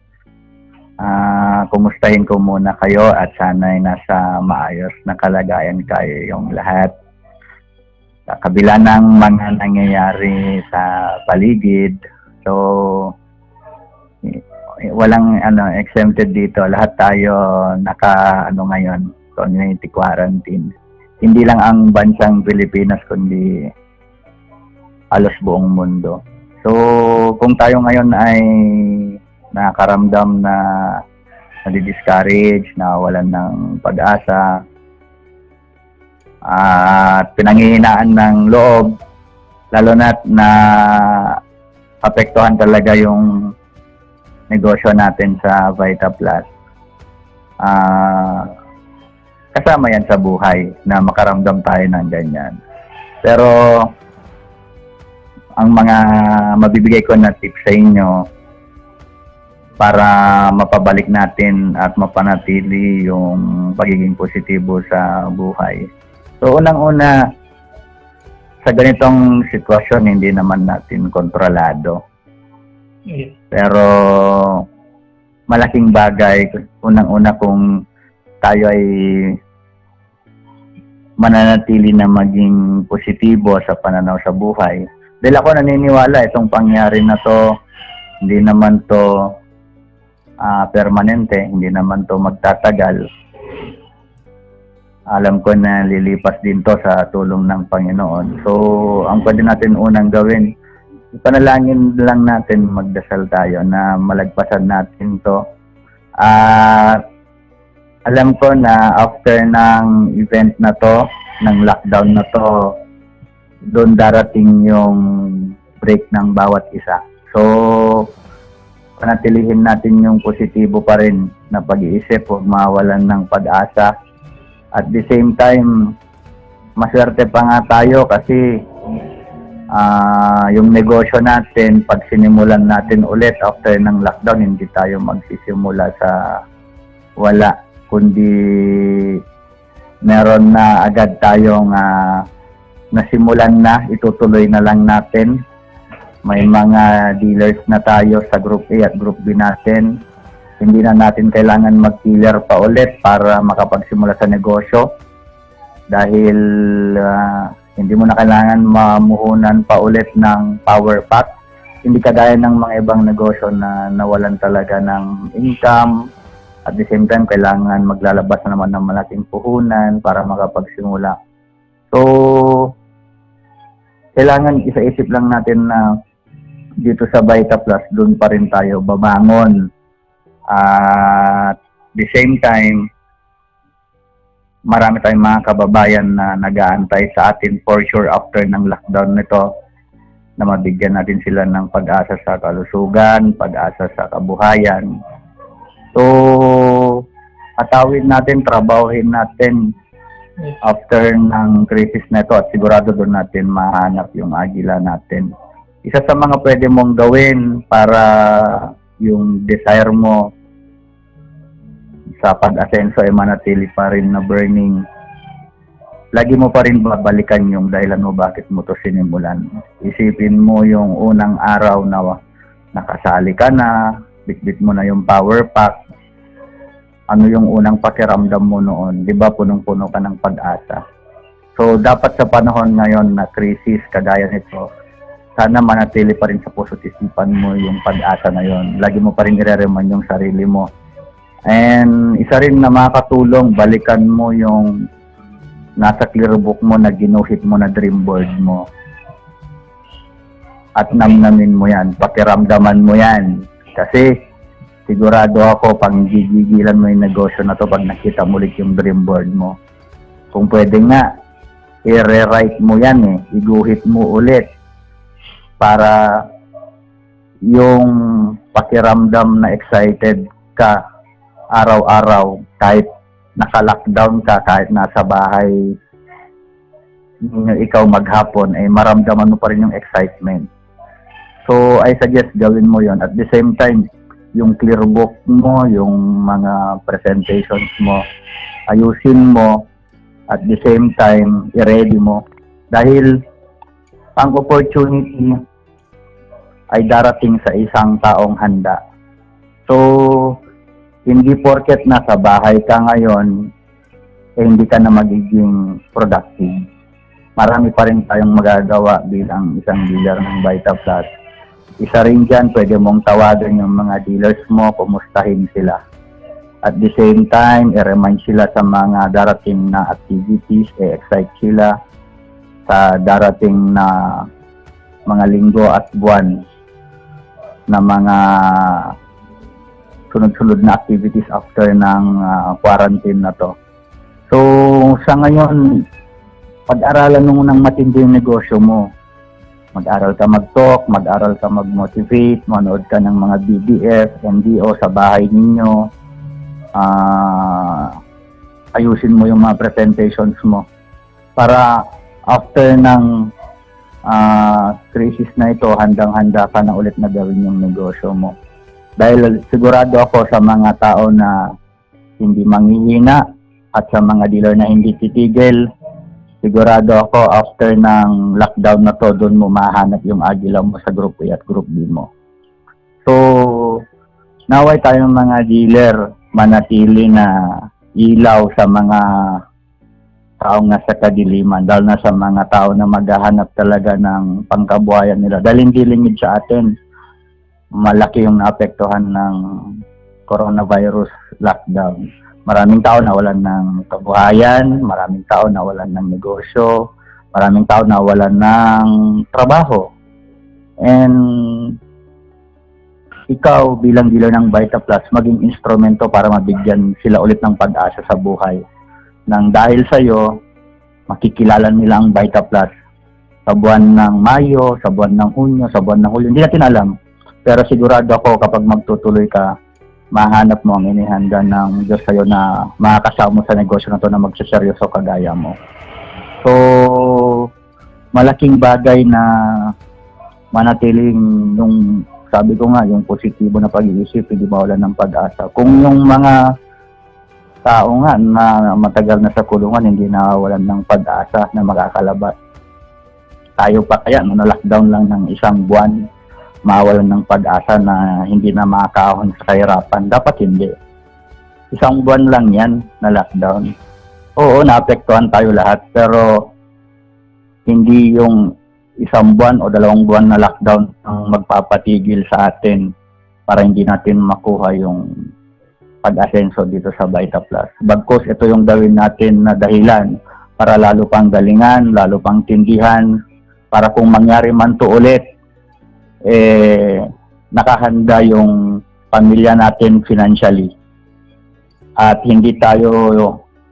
kumustahin ko muna kayo at sana'y nasa maayos na kalagayan kayo yung lahat. Sa kabila ng mga nangyayari sa paligid, so walang exempted dito. Lahat tayo ngayon, community quarantine. Hindi lang ang bansang Pilipinas kundi halos buong mundo. So, kung tayo ngayon ay nakaramdam na nadi-discourage, na walan ng pag-asa, at pinanghihinaan ng loob, lalo na apektuhan talaga yung negosyo natin sa Vita Plus. Kasama yan sa buhay na makaramdam tayo ng ganyan. Pero ang mga mabibigay ko na tips sa inyo para mapabalik natin at mapanatili yung pagiging positibo sa buhay. So, unang-una, sa ganitong sitwasyon, hindi naman natin kontrolado. Pero, malaking bagay, unang-una kung tayo ay mananatili na maging positibo sa pananaw sa buhay. Dahil ako naniniwala itong pangyari na to, hindi naman to permanente, hindi naman to magtatagal. Alam ko na lilipas din to sa tulong ng Panginoon. So, ang pwede natin unang gawin, ipanalangin lang natin, magdasal tayo na malagpasan natin to. At alam ko na after ng event na to, ng lockdown na to, doon darating yung break ng bawat isa. So, panatilihin natin yung positibo pa rin na pag-iisip, huwag mawalan ng pag-asa. At the same time, maswerte pa nga tayo kasi yung negosyo natin, pag sinimulan natin ulit after ng lockdown, hindi tayo magsisimula sa wala, kundi meron na agad tayong nasimulan na, itutuloy na lang natin. May mga dealers na tayo sa Group A at Group B natin. Hindi na natin kailangan mag-dealer pa ulit para makapagsimula sa negosyo dahil hindi mo na kailangan mamuhunan pa ulit ng power pack. Hindi kagaya ng mga ibang negosyo na nawalan talaga ng income. At the same time, kailangan maglalabas na naman ng malaking puhunan para makapagsimula. So, kailangan isa-isip lang natin na dito sa Vita Plus, doon pa rin tayo babangon. At the same time, marami tayong mga kababayan na nag-aantay sa atin for sure after ng lockdown nito na mabigyan natin sila ng pag-asa sa kalusugan, pag-asa sa kabuhayan. So, atawin natin, trabahuhin natin after ng crisis na ito at sigurado doon natin mahanap yung agila natin. Isa sa mga pwede mong gawin para yung desire mo sa pag-asenso ay manatili pa rin na burning, lagi mo pa rin babalikan yung dahilan mo bakit mo to sinimulan. Isipin mo yung unang araw na nakasali ka na, bitbit mo na yung power pack, ano yung unang pakiramdam mo noon, di ba punong-puno ka ng pag-asa. So dapat sa panahon ngayon na crisis kagaya nito, sana manatili pa rin sa puso't isipan mo yung pag-asa na yon. Lagi mo pa rin i-remind yung sarili mo. And isa rin na makakatulong, balikan mo yung nasa clear book mo na ginuhit mo na dream board mo. At namnamin mo yan, pakiramdaman mo yan. Kasi sigurado ako, pang gigigilan mo yung negosyo na to pag nakita mo ulit yung dream board mo. Kung pwede nga, i-rewrite mo yan iguhit mo ulit para yung pakiramdam na excited ka araw-araw, kahit naka-lockdown ka, kahit nasa bahay ikaw maghapon, ay maramdaman mo pa rin yung excitement. So, I suggest gawin mo yon. At the same time, yung clear book mo, yung mga presentations mo, ayusin mo. At the same time, i-ready mo. Dahil ang opportunity ay darating sa isang taong handa. So, hindi porket nasa bahay ka ngayon, hindi ka na magiging productive. Marami pa rin tayong magagawa bilang isang dealer ng Vita Plus. Isa rin dyan, pwede mong tawagan yung mga dealers mo, kumustahin sila. At the same time, i-remind sila sa mga darating na activities, i-excite sila sa darating na mga linggo at buwan na mga sunod-sunod na activities after ng quarantine na to. So, sa ngayon, pag-aralan mo ng matindi yung negosyo mo. Mag-aral ka mag-talk, mag-aral ka mag-motivate, manood ka ng mga BDF, NDO sa bahay ninyo. Ayusin mo yung mga presentations mo. Para after ng crisis na ito, handang-handa ka na ulit na gawin yung negosyo mo. Dahil sigurado ako sa mga tao na hindi manghihina at sa mga dealer na hindi titigil, sigurado ako after ng lockdown na to, doon mo mahanap yung agila mo sa Group A at Group B mo. So, naway tayong mga dealer manatili na ilaw sa mga taong nasa kadiliman, dahil na sa mga tao na maghahanap talaga ng pangkabuhayan nila. Dahil hindi lingid sa atin, malaki yung naapektuhan ng coronavirus lockdown. Maraming tao nawalan ng kabuhayan, maraming tao nawalan ng negosyo, maraming tao nawalan ng trabaho. And ikaw bilang dealer ng Vita Plus, maging instrumento para mabigyan sila ulit ng pag-asa sa buhay. Nang dahil sa'yo, makikilala nila ang Vita Plus sa buwan ng Mayo, sa buwan ng Hunyo, sa buwan ng Hulyo. Hindi natin alam. Pero sigurado ako kapag magtutuloy ka, mahanap mo ang inihanda ng Diyos sa'yo na makakasama sa negosyo na to na magsaseryoso kagaya mo. So, malaking bagay na manatiling yung, sabi ko nga, yung positibo na pag-iisip, hindi mawalan ng pag-asa. Kung yung mga tao nga na matagal na sa kulungan, hindi nawalan ng pag-asa na makakalabas, tayo pa kaya, no, na-lockdown lang ng isang buwan, mawalan ng pag-asa na hindi na makakahon sa kahirapan. Dapat hindi. Isang buwan lang yan na lockdown. Oo, naapektuhan tayo lahat, pero hindi yung isang buwan o 2 buwan na lockdown ang magpapatigil sa atin para hindi natin makuha yung pag-asenso dito sa Vita Plus. Bagkus ito yung gawin natin na dahilan para lalo pang galingan, lalo pang tindihan, para kung mangyari man to ulit, nakahanda yung pamilya natin financially. At hindi tayo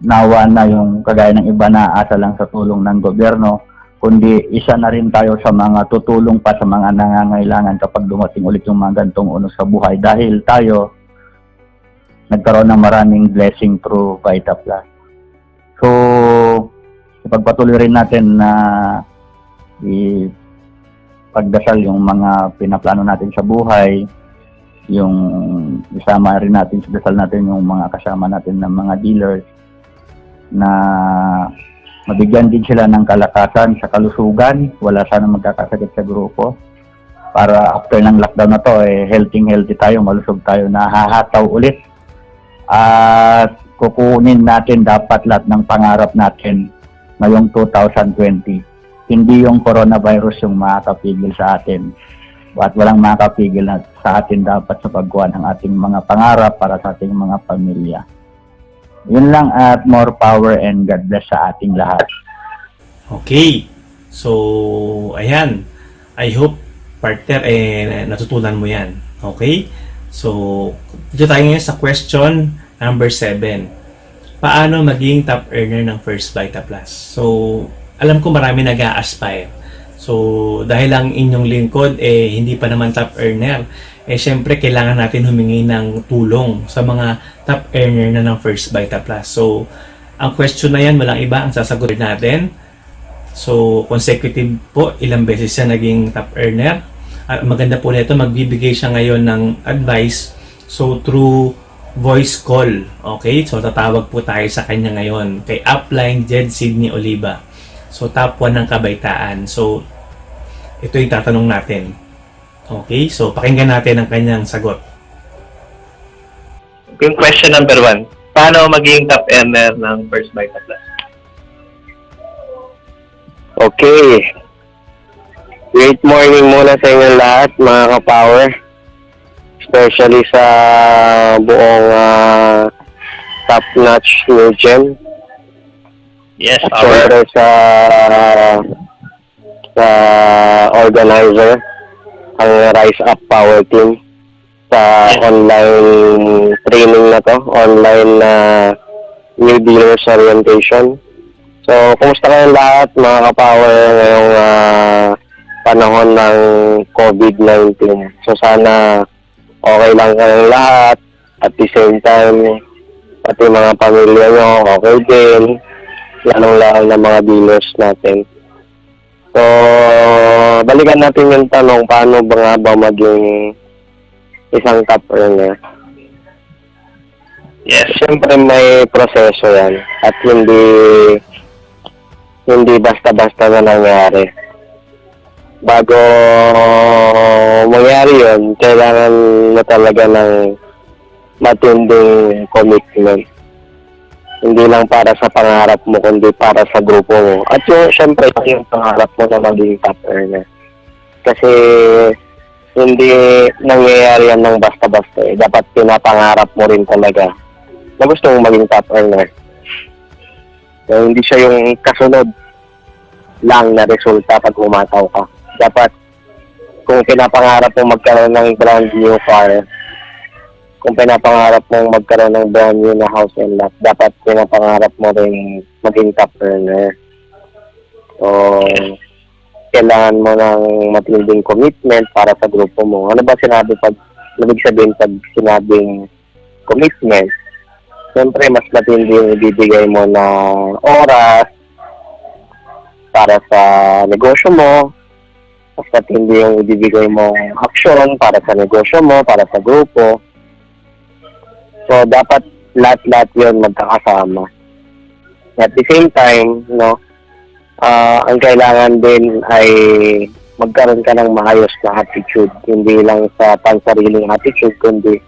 nawa na yung kagaya ng iba na asa lang sa tulong ng gobyerno, kundi isa na rin tayo sa mga tutulong pa sa mga nangangailangan kapag dumating ulit yung mga gantong unos sa buhay. Dahil tayo, nagkaroon ng maraming blessing through Vita Plus. So, ipagpatuloy rin natin na ipagdasal yung mga pinaplano natin sa buhay, yung isama rin natin sa dasal natin yung mga kasama natin ng mga dealers na mabigyan din sila ng kalakasan sa kalusugan, wala sana magkakasakit sa grupo. Para after ng lockdown na to, healthy tayo, malusog tayo, nahahataw ulit. At kukunin natin dapat lahat ng pangarap natin ngayong 2020. Hindi yung coronavirus yung makakapigil sa atin. At walang makakapigil sa atin dapat sa pagkuha ng ating mga pangarap para sa ating mga pamilya. Yun lang at more power and God bless sa ating lahat. Okay. So, ayan. I hope, partner, natutunan mo yan. Okay? So, dito tayo ngayon sa question number 7. Paano maging top earner ng First Vita Plus? So, alam ko marami nag-a-aspire. So, dahil lang inyong lingkod, hindi pa naman top earner. Syempre, kailangan natin humingi ng tulong sa mga top earner na ng First Vita Plus. So, ang question na yan, walang iba ang sasagutin natin. So, consecutive po, ilang beses siya naging top earner. At maganda po nito, magbibigay siya ngayon ng advice. So, through voice call. Okay? So, tatawag po tayo sa kanya ngayon. Kay Upline Jed Sydney Oliva. So, top 1 ng kabaitaan. So, ito yung tatanong natin. Okay? So, pakinggan natin ang kanyang sagot. Yung question number 1, paano maging top earner ng First Vita Plus? Okay. Great morning muna sa inyo lahat, mga ka-power. Especially sa buong top-notch new gen. Yes, At power. syempre sa organizer, ang Rise Up Power Team sa online training na to, online new dealers orientation. So, kumusta kayong lahat, mga ka-power, ngayong panahon ng COVID-19? So, sana okay lang kayong lahat. At the same time, pati mga pamilya nyo, okay din. Lalong-lalong ng mga dealers natin. So, balikan natin yung tanong, paano ba nga ba maging isang top earner? Yes. Siyempre may proseso yan at hindi basta-basta na nangyari. Bago mangyari yun, kailangan mo talaga ng matinding commitment. Hindi lang para sa pangarap mo, kundi para sa grupo mo. At yung, siyempre, yung pangarap mo na maging top earner. Kasi hindi nangyayari yan ng basta-basta. Dapat pinapangarap mo rin talaga na gusto mong maging top earner. So, hindi siya yung kasunod lang na resulta pag umataw ka. Dapat, kung pinapangarap mong magkaroon ng brand new car, kung pinapangarap mong magkaroon ng brand new na house and lot, dapat pinapangarap mo rin maging top earner. So, kailangan mo ng matinding commitment para sa grupo mo. Ano ba ibig sabihin pag sinabing commitment? Siyempre, mas matindi yung ibibigay mo na oras para sa negosyo mo, mas matindi yung ibibigay mong aksyon para sa negosyo mo, para sa grupo. So, dapat lahat-lahat yun magkakasama. At the same time, ang kailangan din ay magkaroon ka ng maayos na attitude. Hindi lang sa pansariling attitude, kundi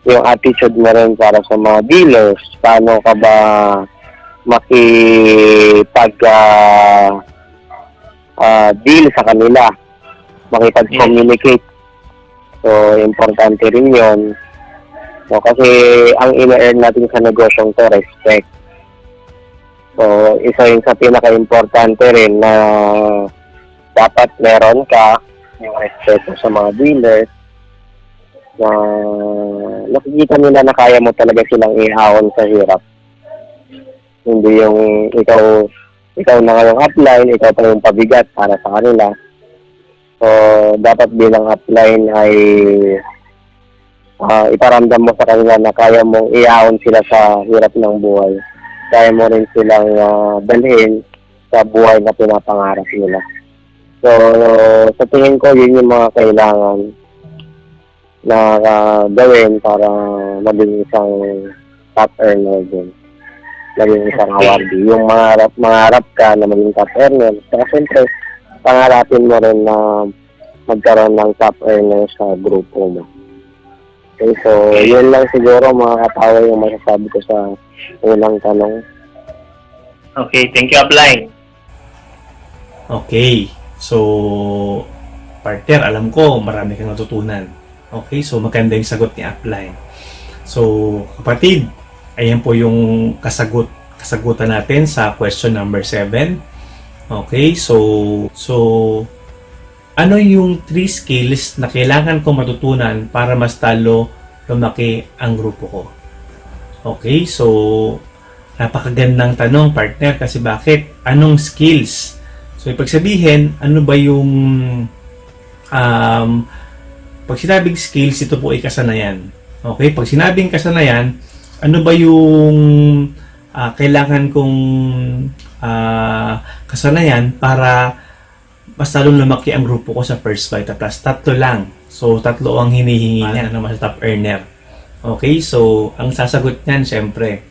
yung attitude mo rin para sa mga dealers. Paano ka ba deal sa kanila, makipag-communicate. So, importante rin yun. So, kasi ang ina-earn natin sa negosyong to, respect. So, isa yun sa pinaka-importante rin na dapat meron ka yung respeto sa mga dealers na nakikita nila na kaya mo talaga silang ihawon sa hirap. Hindi yung ikaw na ngayong upline, ikaw pa yung pabigat para sa kanila. So, dapat bilang upline ay iparamdam mo sa kanila na kaya mong iahon sila sa hirap ng buhay. Kaya mo rin silang dalhin sa buhay na pinapangarap nila. So, sa tingin ko, yun yung mga kailangan na gawin para maging isang top earner din. Maging isang awardee. Yung mangarap ka na maging top earner. Saka siyempre, pangarapin mo rin na magkaroon ng top earner sa grupo mo. Okay, so yun lang siguro mga katawa yung masasabi ko sa unang tanong. Okay, thank you, upline. Okay. So, partner, alam ko marami kang natutunan. Okay, so maganda yung sagot ni upline. So, kapatid, ayan po yung kasagutan natin sa question number 7. Okay, so ano yung 3 skills na kailangan ko matutunan para mas talo lumaki ang grupo ko? Okay, so napakagandang tanong, partner, kasi bakit? Anong skills? So, ibig sabihin, ano ba yung pag sinabing skills, ito po ay kasanayan. Okay, pag sinabing kasanayan, ano ba yung kailangan kong kasanayan para mas lalong lumaki ang grupo ko sa First Vita Plus? 3 lang. So, 3 ang hinihingi niya naman sa top earner. Okay, so ang sasagot niyan, syempre,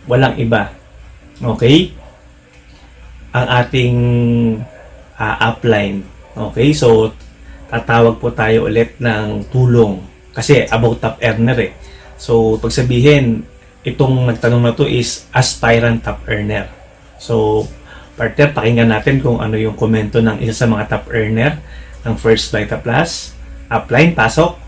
walang iba. Okay? Ang ating upline. Okay, so tatawag po tayo ulit ng tulong. Kasi about top earner eh. So, pag sabihin, itong nagtanong na to is aspirant top earner. So, partner, pakinggan natin kung ano yung komento ng isa sa mga top earner ng First Vita Plus. Upline, pasok.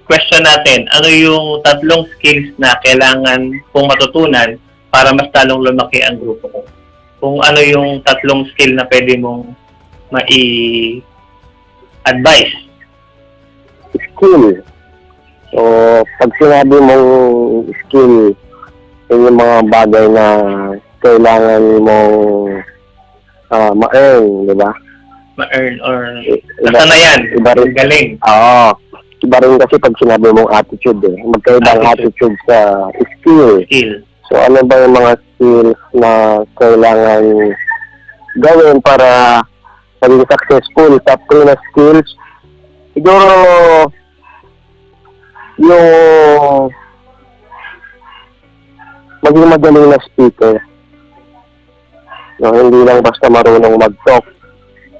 Question natin, ano yung 3 skills na kailangan kong matutunan para mas talong lumaki ang grupo ko? Kung ano yung 3 skill na pwede mong mai-advise? Skill. So, pag sinabi mong skill, yun yung mga bagay na kailangan mong ma-earn, di ba? Ma-earn or nasanayan, galing. Oo. Iba rin kasi pag sinabi mong attitude eh. Magkaibang attitude sa skill. So, ano ba yung mga skills na kailangan gawin para maging successful? Top 3 na skills. Siguro, yung maging magaling na speaker. No, hindi lang basta marunong mag-talk.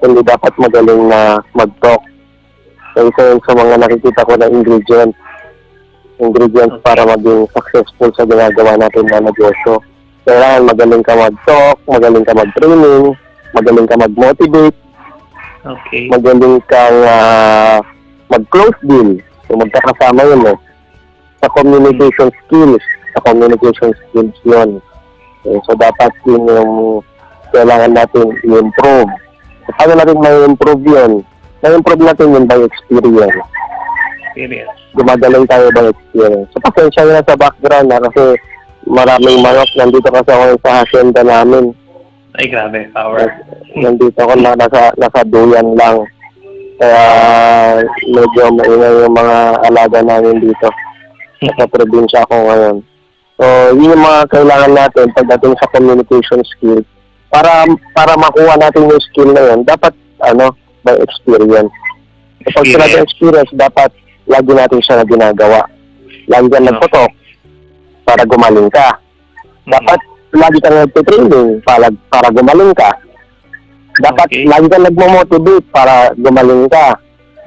Hindi dapat magaling na mag-talk. So, isa yun sa mga nakikita ko na ingredients para maging successful sa ginagawa natin na negosyo. Kailangan magaling ka mag-talk, magaling ka mag-training, magaling ka mag-motivate, magaling kang mag-close deal. So, magkakasama yun sa communication skills. Yun. So, dapat yun yung kailangan natin i-improve. So, paano natin ma-improve yun? Ma-improve natin yun by experience. Gumagaling tayo by experience. So, pasensya na sa background kasi maraming manok. Nandito kasi ako sa hacienda namin. Ay, grabe. Power. Nandito ako nasa duyan lang. Kaya medyo maingay yung mga alaga namin dito. Nasa probinsya ako ngayon. So, yun yung mga kailangan natin pagdating sa communication skill. Para makuha natin yung skill na yun, dapat by experience. So, pag sila experience, dapat lagi natin siya na ginagawa. Lagi ka nagputok para gumaling ka. Dapat lagi ka nagtitraining para gumaling ka. Dapat Okay. lagi ka nagmo-motivate para gumaling ka.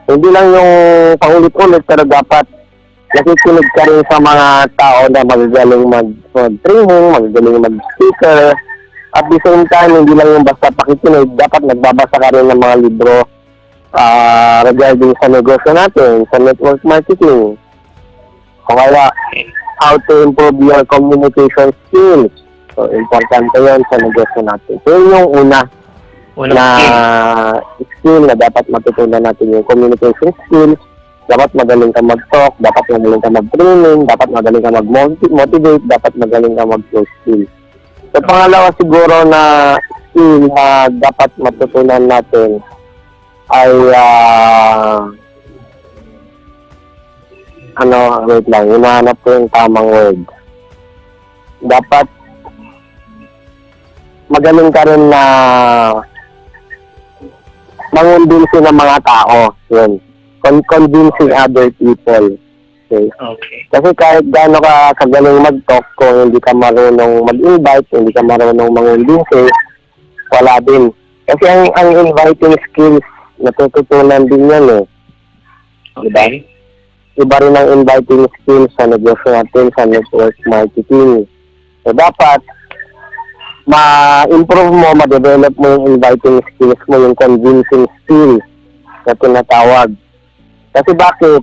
Hindi lang yung paulit-ulit, pero dapat nakikinig ka rin sa mga tao na magagaling mag-training, magagaling mag-speaker. At the same time, hindi lang yung basta pakikinig, dapat nagbabasa ka rin ng mga libro regarding sa negosyo natin, sa network marketing. O kaya, how to improve your communication skills. So, importante yun sa negosyo natin. So, yun yung una Unang na skill. skill na dapat matutunan natin yung communication skills. Dapat magaling ka mag-talk, dapat magaling ka mag-training, dapat magaling ka mag-motivate, dapat magaling ka mag-close skill. So, pangalawa siguro na skill na dapat matutunan natin ay wait lang, hinahanap ko yung tamang word. Dapat magaling ka rin na mangumbinsi ng mga tao. Yun. Convincing other people. Okay. Okay. Kasi kahit gaano ka kagaling mag-talk, kung hindi ka marunong mag-invite, hindi ka marunong mangumbinsi, wala din. Kasi ang inviting skills, natututunan din yan eh. Okay. Iba rin ang inviting skills sa negosyo natin, sa network marketing. So dapat, ma-improve mo, ma-develop mo yung inviting skills mo, yung convincing skills na tinatawag. Kasi bakit?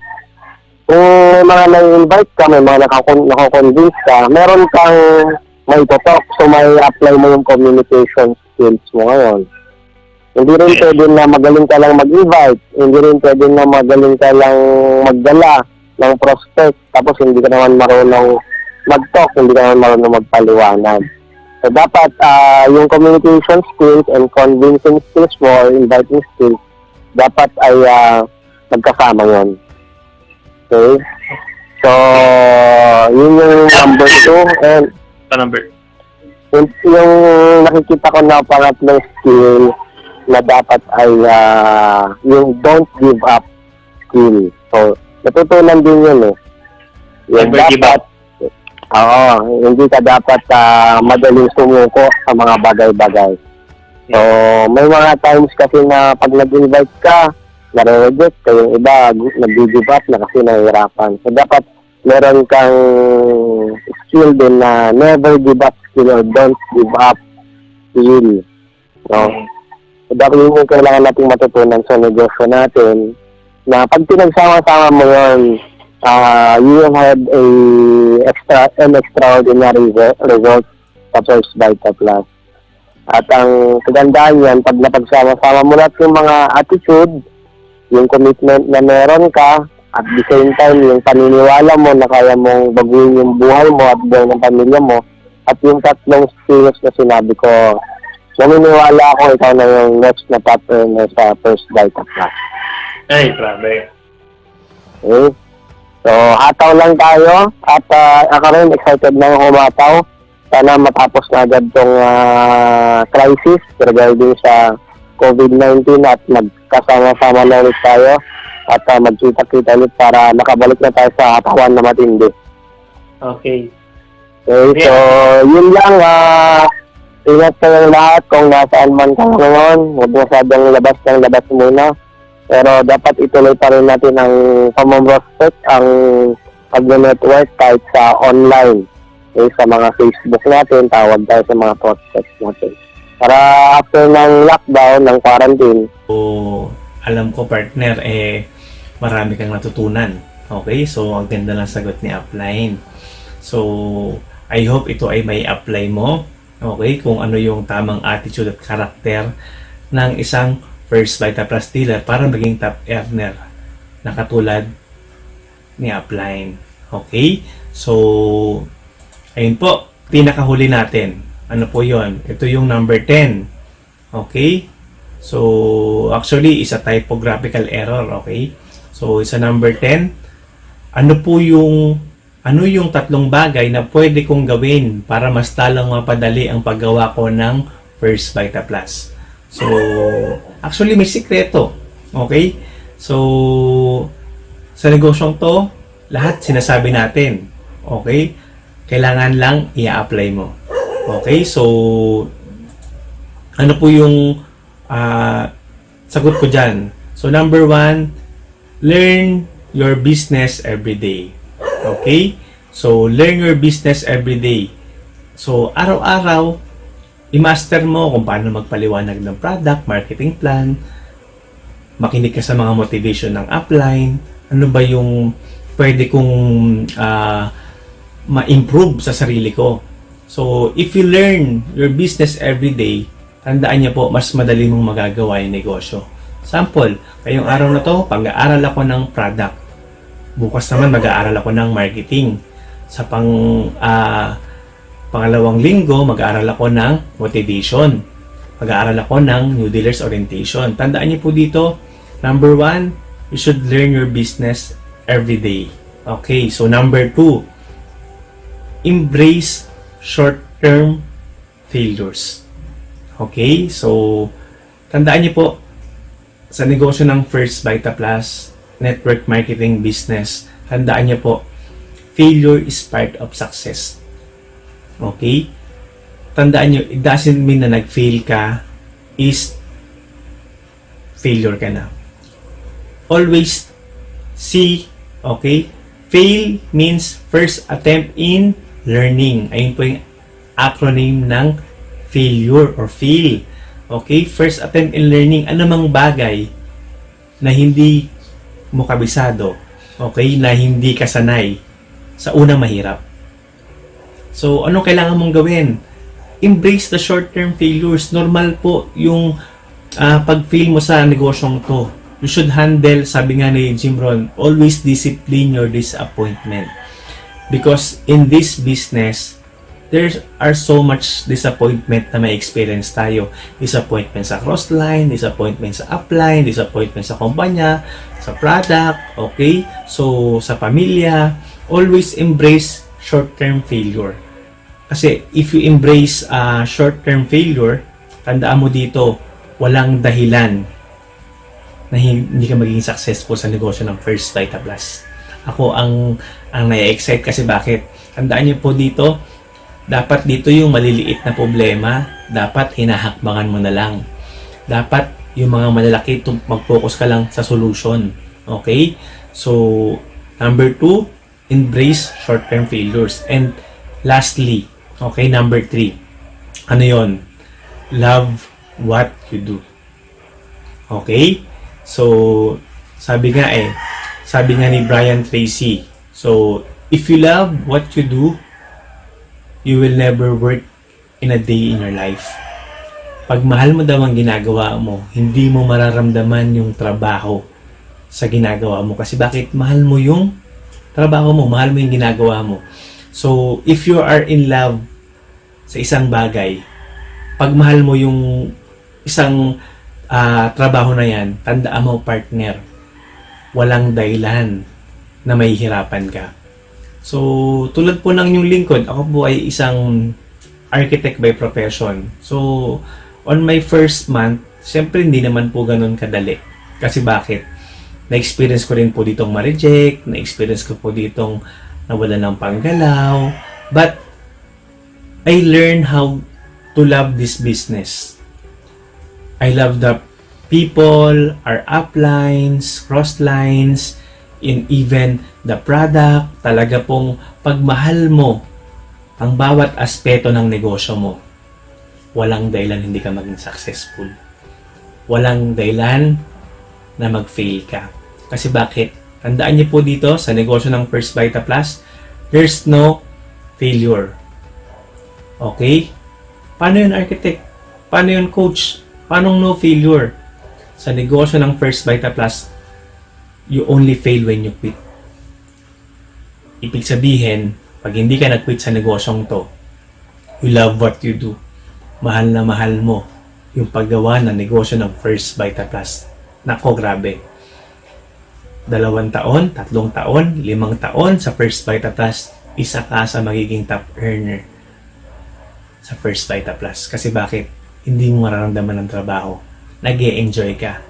Kung may mga na-invite ka, may mga nakakonvince ka, meron kang may talk, so may apply mo yung communication skills mo ngayon. Hindi rin pwede na magaling ka lang mag-invite, hindi rin pwede na magaling ka lang magdala ng prospect, tapos hindi ka naman marunong mag-talk, hindi ka naman marunong magpaliwanag. So, dapat yung communication skills and convincing skills mo or inviting skills, dapat ay magkasama yun. Okay? So, yun yung number 2. And Number. yung nakikita ko na pangatlong skill na dapat ay yung don't give up skill. So, natutunan din yun eh. Yung Never give up. Oo, hindi ka dapat madaling sumuko sa mga bagay-bagay. So, may mga times kasi na pag nag-invite ka, nare-reject ka, yung iba nag-give up na kasi nahihirapan. So, dapat meron kang skill din na never give up skill or don't give up skill. No? So, dapat yun yung kailangan nating matutunan sa negosyo natin na pag pinagsama-sama mo yun, you will have an extraordinary result sa First Vita Plus. At ang kagandaan yan, pag napagsama-sama mo lahat yung mga attitude, yung commitment na meron ka, at the same time, yung paniniwala mo na kaya mong baguhin yung buhay mo at buhay ng pamilya mo, at yung tatlong skills na sinabi ko, naniniwala ako ikaw na yung next na top earner sa First Vita Plus. Ay, grabe. Okay? So, hataw lang tayo at ako rin excited na humataw. Sana matapos na agad tong crisis regarding sa COVID-19 at magkasama-sama na ulit tayo at magkita-kita ulit para nakabalik na tayo sa hatawan na matindi. Okay. Okay, so yun lang. Ingat kayong lahat kung nasaan man kayo ngayon. Huwag masyadong labas muna. Pero dapat ituloy pa rin natin ang pamamrospect, ang pag-network kahit sa online. Okay, sa mga Facebook natin, tawag tayo sa mga prospects natin. Para after ng lockdown, ng quarantine. So, alam ko partner, marami kang natutunan. Okay? So, ang ganda ng sagot ni Upline. So, I hope ito ay may apply mo. Okay? Kung ano yung tamang attitude at karakter ng isang First Vita Plus dealer para maging top earner na katulad ni Upline. Okay? So, ayun po. Pinakahuli natin. Ano po yon? Ito yung number 10. Okay? So, actually, is a typographical error. Okay? So, sa number 10, ano yung tatlong bagay na pwede kong gawin para mas lalong mapadali ang paggawa ko ng First Vita Plus? So, actually may sikreto. Okay? So, sa negosyong to, lahat sinasabi natin. Okay? Kailangan lang i-apply mo. Okay? So, ano po yung sagot ko dyan. So, number 1, learn your business every day. Okay? So, learn your business every day. So, araw-araw, i-master mo kung paano magpaliwanag ng product, marketing plan, makinig ka sa mga motivation ng upline, ano ba yung pwede kong ma-improve sa sarili ko. So, if you learn your business every day, tandaan niyo po, mas madali mong magagawa yung negosyo. Sample, ngayong araw na to, pag-aaral ako ng product. Bukas naman, mag-aaral ako ng marketing. Sa pangalawang linggo, mag-aaral ako ng motivation. Mag-aaral ako ng new dealers orientation. Tandaan niyo po dito, number 1, you should learn your business every day. Okay, so number 2, embrace short-term failures. Okay, so tandaan niyo po, sa negosyo ng First Vita Plus, network marketing business, tandaan niyo po, failure is part of success. Okay? Tandaan niyo, it doesn't mean na nag-fail ka is failure ka na. Always see, okay? Fail means first attempt in learning. Ayun po yung acronym ng failure or fail. Okay? First attempt in learning, anumang bagay na hindi mo kabisado, okay? Na hindi ka sanay sa unang mahirap. So, ano kailangan mong gawin? Embrace the short-term failures. Normal po yung pag-fail mo sa negosyong to. You should handle, sabi nga ni Jim Rohn, always discipline your disappointment. Because in this business, there are so much disappointment na may experience tayo. Disappointment sa crossline, disappointment sa upline, disappointment sa kumpanya, sa product, okay? So, sa pamilya, always embrace short-term failure. Kasi if you embrace short-term failure, tandaan mo dito, walang dahilan na hindi ka magiging successful sa negosyo ng First Vita Plus. Ako ang na-excite kasi bakit? Tandaan niyo po dito, dapat dito yung maliliit na problema, dapat hinahakbangan mo na lang. Dapat yung mga malalaki, mag-focus ka lang sa solution. Okay? So, number 2, embrace short-term failures. And lastly, okay, number 3, ano yon? Love what you do. Okay? So, sabi nga ni Brian Tracy, so, if you love what you do, you will never work in a day in your life. Pag mahal mo daw ang ginagawa mo, hindi mo mararamdaman yung trabaho sa ginagawa mo. Kasi bakit? Mahal mo yung trabaho mo, mahal mo yung ginagawa mo. So, if you are in love sa isang bagay, pag mahal mo yung isang trabaho na yan, tandaan mo, partner, walang dahilan na may hirapan ka. So, tulad po ng inyong lingkod, ako po ay isang architect by profession. So, on my first month, siyempre hindi naman po ganun kadali. Kasi bakit? Na-experience ko rin po ditong ma-reject, na-experience ko po ditong nawala ng panggalaw. But, I learned how to love this business. I love the people, our uplines, crosslines, and even the product. Talaga pong pagmahal mo ang bawat aspeto ng negosyo mo, walang dahilan hindi ka maging successful. Walang dahilan na mag-fail ka. Kasi bakit? Tandaan niyo po dito sa negosyo ng First Vita Plus, there's no failure. Okay? Paano yun, architect? Paano yun, coach? Paano no failure? Sa negosyo ng First Vita Plus, you only fail when you quit. Ibig sabihin, pag hindi ka nag-quit sa negosyong to, you love what you do. Mahal na mahal mo yung paggawa ng negosyo ng First Vita Plus. Nako, grabe. 2 taon, 3 taon, 5 taon sa First Vita Plus, isa ka sa magiging top earner sa First Vita Plus. Kasi bakit? Hindi mo mararamdaman ng trabaho. Nag-e-enjoy ka.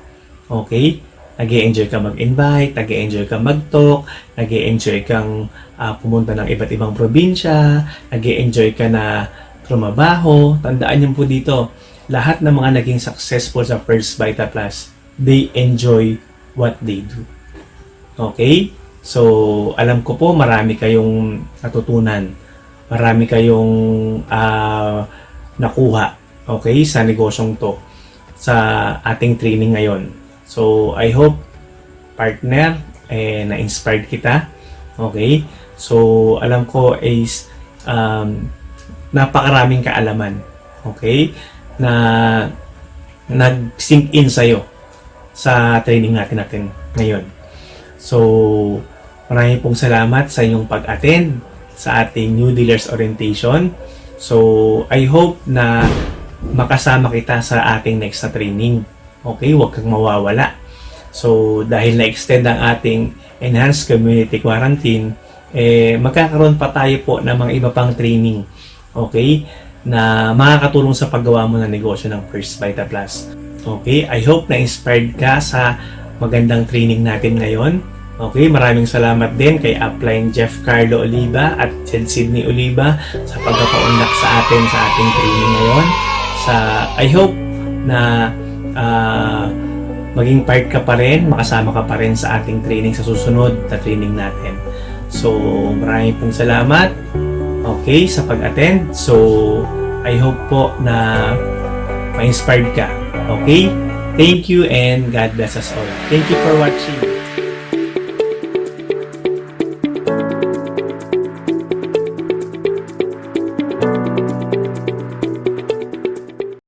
Okay? Nag-e-enjoy ka mag-invite, nag-e-enjoy ka mag-talk, nag-e-enjoy kang pumunta ng iba't ibang probinsya, nag-e-enjoy ka na trumabaho. Tandaan niyo po dito, lahat ng mga naging successful sa First Vita Plus, they enjoy what they do. Okay? So, alam ko po marami kayong natutunan. Marami kayong nakuha, okay, sa negosyong to, sa ating training ngayon. So, I hope, partner, na-inspired kita. Okay? So, alam ko is napakaraming kaalaman. Okay? Na nag-sink in sa'yo sa training natin ngayon. So, maraming pong salamat sa inyong pag-attend sa ating New Dealers Orientation. So, I hope na makasama kita sa ating next na training. Okay? Huwag kang mawawala. So, dahil na-extend ang ating Enhanced Community Quarantine, magkakaroon pa tayo po ng mga iba pang training. Okay? Na makakatulong sa paggawa mo ng negosyo ng First Vita Plus. Okay? I hope na-inspired ka sa magandang training natin ngayon. Okay? Maraming salamat din kay Upline Jeff Carlo Oliva at Sydney Oliva sa pagpapaunlak sa atin sa ating training ngayon. I hope na maging part ka pa rin, makasama ka pa rin sa ating training sa susunod na training natin. So, maraming pong salamat. Okay, sa pag-attend. So, I hope po na ma-inspired ka. Okay? Thank you and God bless us all. Thank you for watching.